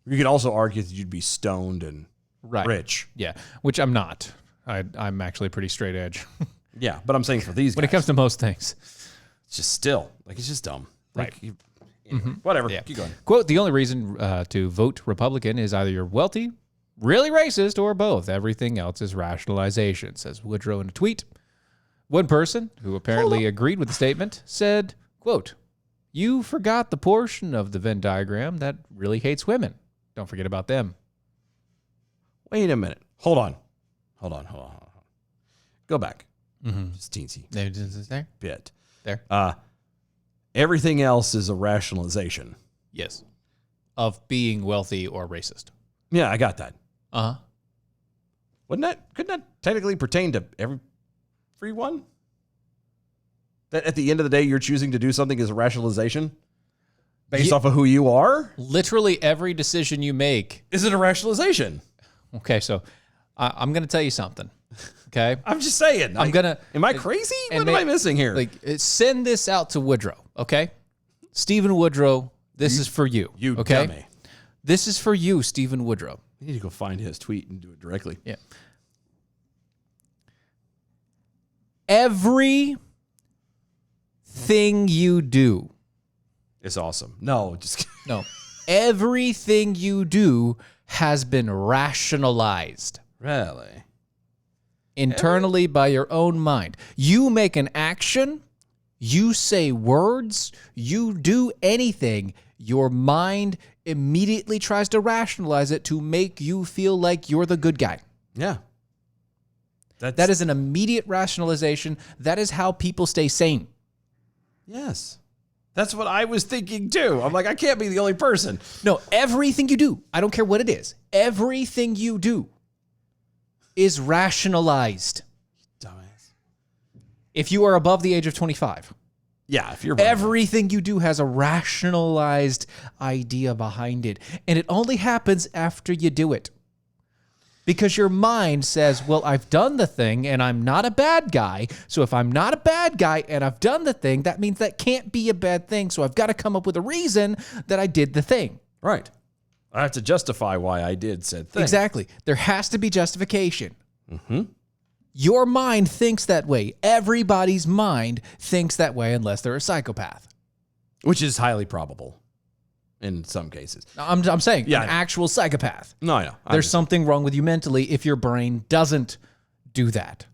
you could also argue that you'd be stoned and rich.
Yeah, which I'm not. I'm actually pretty straight edge.
Yeah, but I'm saying for these guys.
When it comes to most things.
It's just still. Like, it's just dumb.
Right.
Like, anyway, whatever.
Yeah.
Keep going.
Quote, the only reason to vote Republican is either you're wealthy, really racist, or both. Everything else is rationalization, says Woodrow in a tweet. One person, who apparently agreed with the statement, said, quote, you forgot the portion of the Venn diagram that really hates women. Don't forget about them.
Wait a minute. Hold on. Go back.
Mm-hmm.
Just teensy.
There?
Bit.
There?
Everything else is a rationalization.
Yes. Of being wealthy or racist.
Yeah, I got that.
Uh-huh.
Couldn't that technically pertain to everyone? That at the end of the day, you're choosing to do something as a rationalization based off of who you are?
Literally every decision you make.
Is it a rationalization?
Okay, so I'm going to tell you something. Okay?
I'm just saying. Am I crazy? What am I missing here?
Like, send this out to Woodrow, okay? Stephen Woodrow, this is for you.
You
okay?
dummy.
This is for you, Stephen Woodrow.
You need to go find his tweet and do it directly.
Yeah. Everything you do.
It's awesome. No, just
No. Everything you do has been rationalized.
Really?
Internally by your own mind. You make an action, you say words, you do anything, your mind immediately tries to rationalize it to make you feel like you're the good guy.
Yeah.
That is an immediate rationalization. That is how people stay sane.
Yes. That's what I was thinking too. I'm like, I can't be the only person.
No, everything you do, I don't care what it is, everything you do is rationalized.
Dumbass.
If you are above the age of 25.
Yeah, if you're
everything you do has a rationalized idea behind it. And it only happens after you do it. Because your mind says, well, I've done the thing and I'm not a bad guy. So if I'm not a bad guy and I've done the thing, that means that can't be a bad thing. So I've got to come up with a reason that I did the thing.
Right. I have to justify why I did said thing.
Exactly. There has to be justification. Mm-hmm. Your mind thinks that way. Everybody's mind thinks that way unless they're a psychopath.
Which is highly probable in some cases.
I'm saying an actual psychopath.
No, I know.
There's something wrong with you mentally if your brain doesn't do that.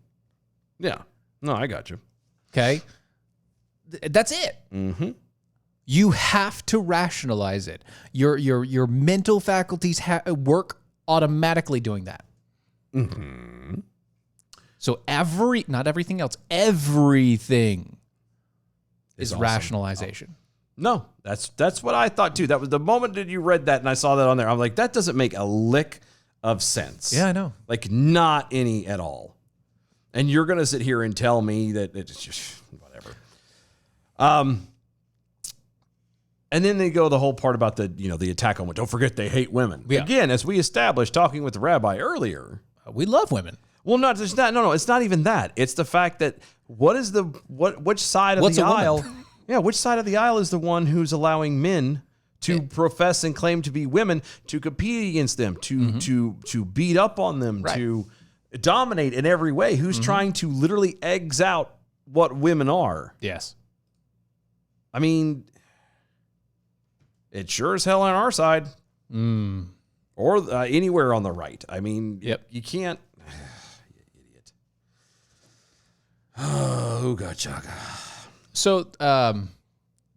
Yeah. No, I got you.
Okay? That's it.
Mm-hmm.
You have to rationalize it. Your mental faculties work automatically doing that.
Mm-hmm.
So not everything else, everything is
awesome.
Rationalization.
No, that's what I thought too. That was the moment that you read that and I saw that on there. I'm like, that doesn't make a lick of sense.
Yeah, I know.
Like not any at all. And you're gonna sit here and tell me that it's just whatever. And then they go the whole part about the attack on women. Don't forget they hate women.
Yeah.
Again, as we established talking with the rabbi earlier.
We love women.
Well, it's not even that. It's the fact that which side of the aisle? Yeah, which side of the aisle is the one who's allowing men to profess and claim to be women to compete against them, to beat up on them,
right.
to dominate in every way? Who's trying to literally eggs out what women are?
Yes.
I mean, it's sure as hell on our side. Or anywhere on the right. I mean, you can't. You idiot. Oh, gotcha.
So,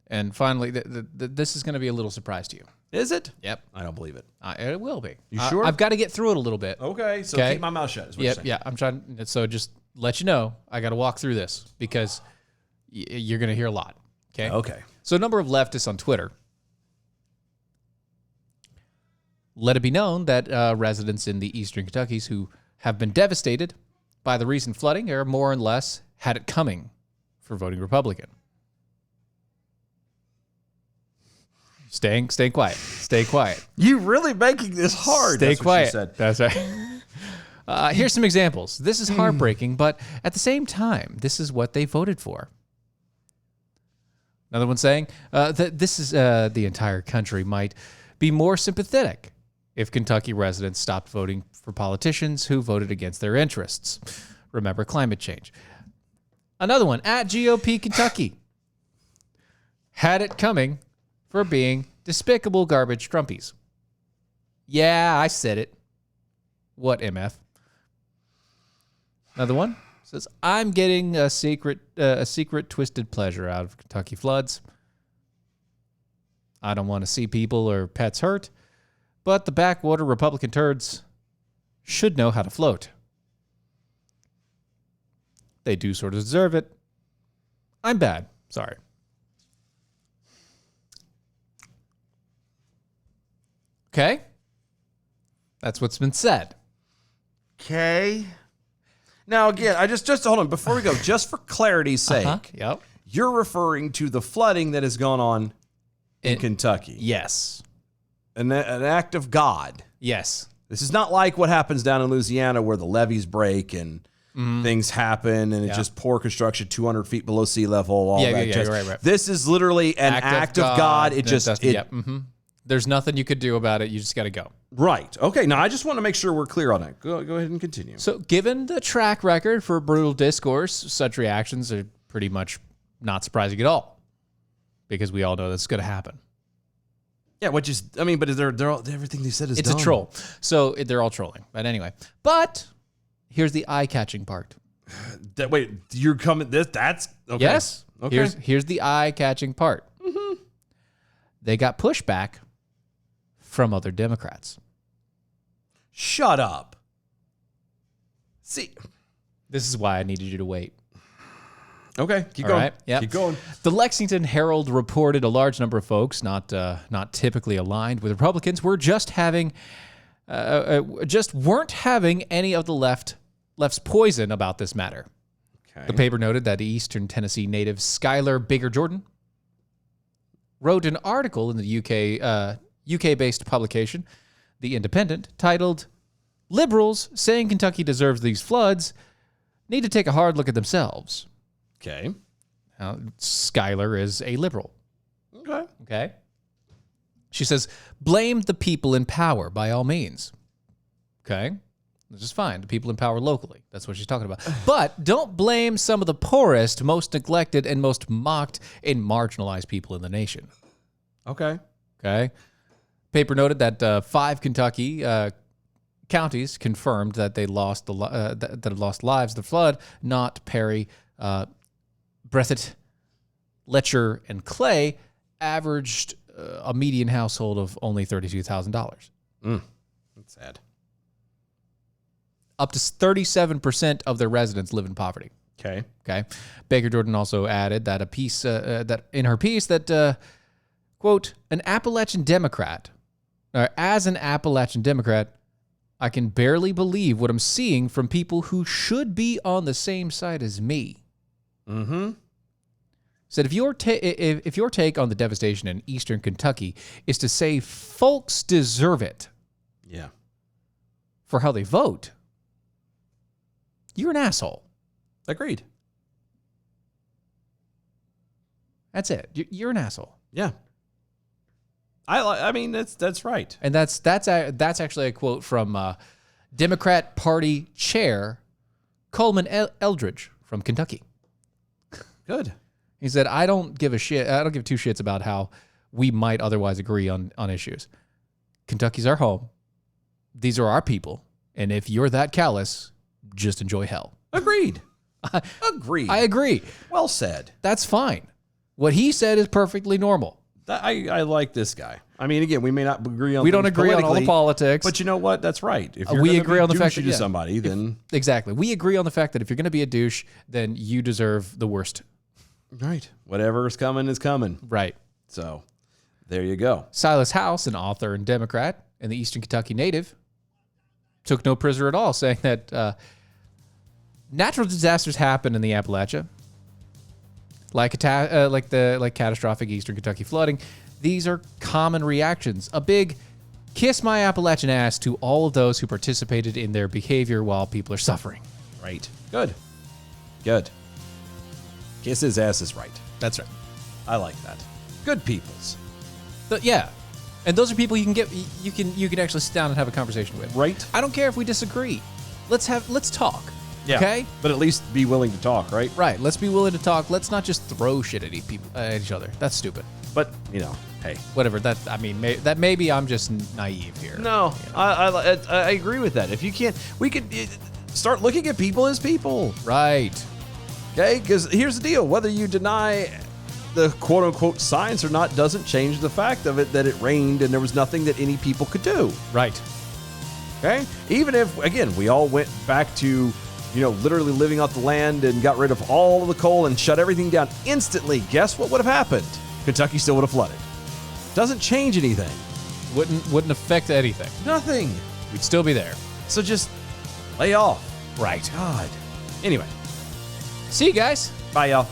and finally, this is going to be a little surprise to you.
Is it?
Yep.
I don't believe it.
It will be.
You sure?
I've got to get through it a little bit.
Okay, so keep my mouth shut is what you're saying.
Yeah, I'm trying. So just let you know, I got to walk through this because you're going to hear a lot. Okay?
Okay.
So a number of leftists on Twitter let it be known that residents in the eastern Kentuckys who have been devastated by the recent flooding are more or less had it coming for voting Republican. Staying quiet. Stay quiet.
You really making this hard.
Stay
That's
quiet.
What she said.
That's right. Here's some examples. This is heartbreaking, but at the same time, this is what they voted for. Another one saying that this is the entire country might be more sympathetic if Kentucky residents stopped voting for politicians who voted against their interests. Remember climate change. Another one, at GOP Kentucky. Had it coming for being despicable garbage Trumpies. Yeah, I said it. What, MF? Another one says, I'm getting a secret twisted pleasure out of Kentucky floods. I don't want to see people or pets hurt, but the backwater Republican turds should know how to float. They do sort of deserve it. I'm bad. Sorry. Okay? That's what's been said.
Okay. Now, again, I just hold on. Before we go, just for clarity's sake,
Yep.
you're referring to the flooding that has gone on in Kentucky.
Yes.
An act of God.
Yes.
This is not like what happens down in Louisiana where the levees break and things happen and it's just poor construction 200 feet below sea level. All that.
Right.
This is literally an act of God.
There's nothing you could do about it. You just got to go.
Right. Okay. Now, I just want to make sure we're clear on that. Go ahead and continue.
So, given the track record for brutal discourse, such reactions are pretty much not surprising at all because we all know that's going to happen.
Yeah, which is, I mean, but everything they said is
It's
dumb.
a troll. So, they're all trolling. But anyway. But here's the eye-catching part.
Wait, you're coming, that's, okay.
Yes.
Okay.
Here's the eye-catching part. Mm-hmm. They got pushback from other Democrats.
Shut up. See.
This is why I needed you to wait.
Okay, keep
All
going.
right, yep.
Keep going.
The Lexington Herald reported a large number of folks not typically aligned with Republicans were just weren't having any of the left's poison about this matter.
Okay.
The paper noted that Eastern Tennessee native Skylar Baker Jordan wrote an article in the UK-based publication, The Independent, titled Liberals saying Kentucky deserves these floods need to take a hard look at themselves.
Okay.
Now, Skylar is a liberal. Okay. She says, blame the people in power by all means. Okay. This is fine. The people in power locally. That's what she's talking about. But don't blame some of the poorest, most neglected, and most mocked and marginalized people in the nation.
Okay.
Okay. Paper noted that 5 Kentucky counties confirmed that they lost that lost lives in the flood. Not Perry, Breathitt, Letcher, and Clay averaged a median household of only $32,000.
That's sad.
Up to 37% of their residents live in poverty.
Okay.
Okay. Baker Jordan also added that that in her piece that quote, as an Appalachian Democrat, I can barely believe what I'm seeing from people who should be on the same side as me.
Mm-hmm.
Said if your take on the devastation in eastern Kentucky is to say folks deserve it,
yeah,
for how they vote, you're an asshole.
Agreed.
That's it. You're an asshole.
Yeah. I mean that's right.
And that's actually a quote from Democrat Party Chair Coleman Eldridge from Kentucky.
Good.
He said, I don't give two shits about how we might otherwise agree on issues. Kentucky's our home. These are our people. And if you're that callous, just enjoy hell.
Agreed. Agreed.
I agree.
Well said.
That's fine. What he said is perfectly normal.
I like this guy. I mean, again, we may not agree on.
We don't agree on all the politics,
but you know what? That's right. If
we agree on the fact that
you're somebody, then
exactly, we agree on the fact that if you're going to be a douche, then you deserve the worst.
Right. Whatever is coming is coming.
Right.
So, there you go.
Silas House, an author and Democrat and the Eastern Kentucky native, took no prisoner at all, saying that natural disasters happen in the Appalachia. Like catastrophic Eastern Kentucky flooding, these are common reactions. A big kiss my Appalachian ass to all of those who participated in their behavior while people are suffering.
Right. Good. Kiss his ass is right.
That's right.
I like that. Good peoples.
Yeah, and those are people you can actually sit down and have a conversation with.
Right.
I don't care if we disagree. Let's talk.
Yeah.
Okay?
But at least be willing to talk, right?
Right. Let's be willing to talk. Let's not just throw shit at each other. That's stupid.
But, hey.
Whatever. Maybe I'm just naive here.
No, I agree with that. If you can't, we could start looking at people as people.
Right.
Okay? Because here's the deal. Whether you deny the quote-unquote science or not doesn't change the fact of it that it rained and there was nothing that any people could do.
Right.
Okay? Even if, again, we all went back to literally living off the land and got rid of all of the coal and shut everything down instantly, guess what would have happened? Kentucky still would have flooded. Doesn't change anything.
Wouldn't affect anything.
Nothing.
We'd still be there.
So just lay off.
Right.
God. Anyway.
See you guys.
Bye, y'all.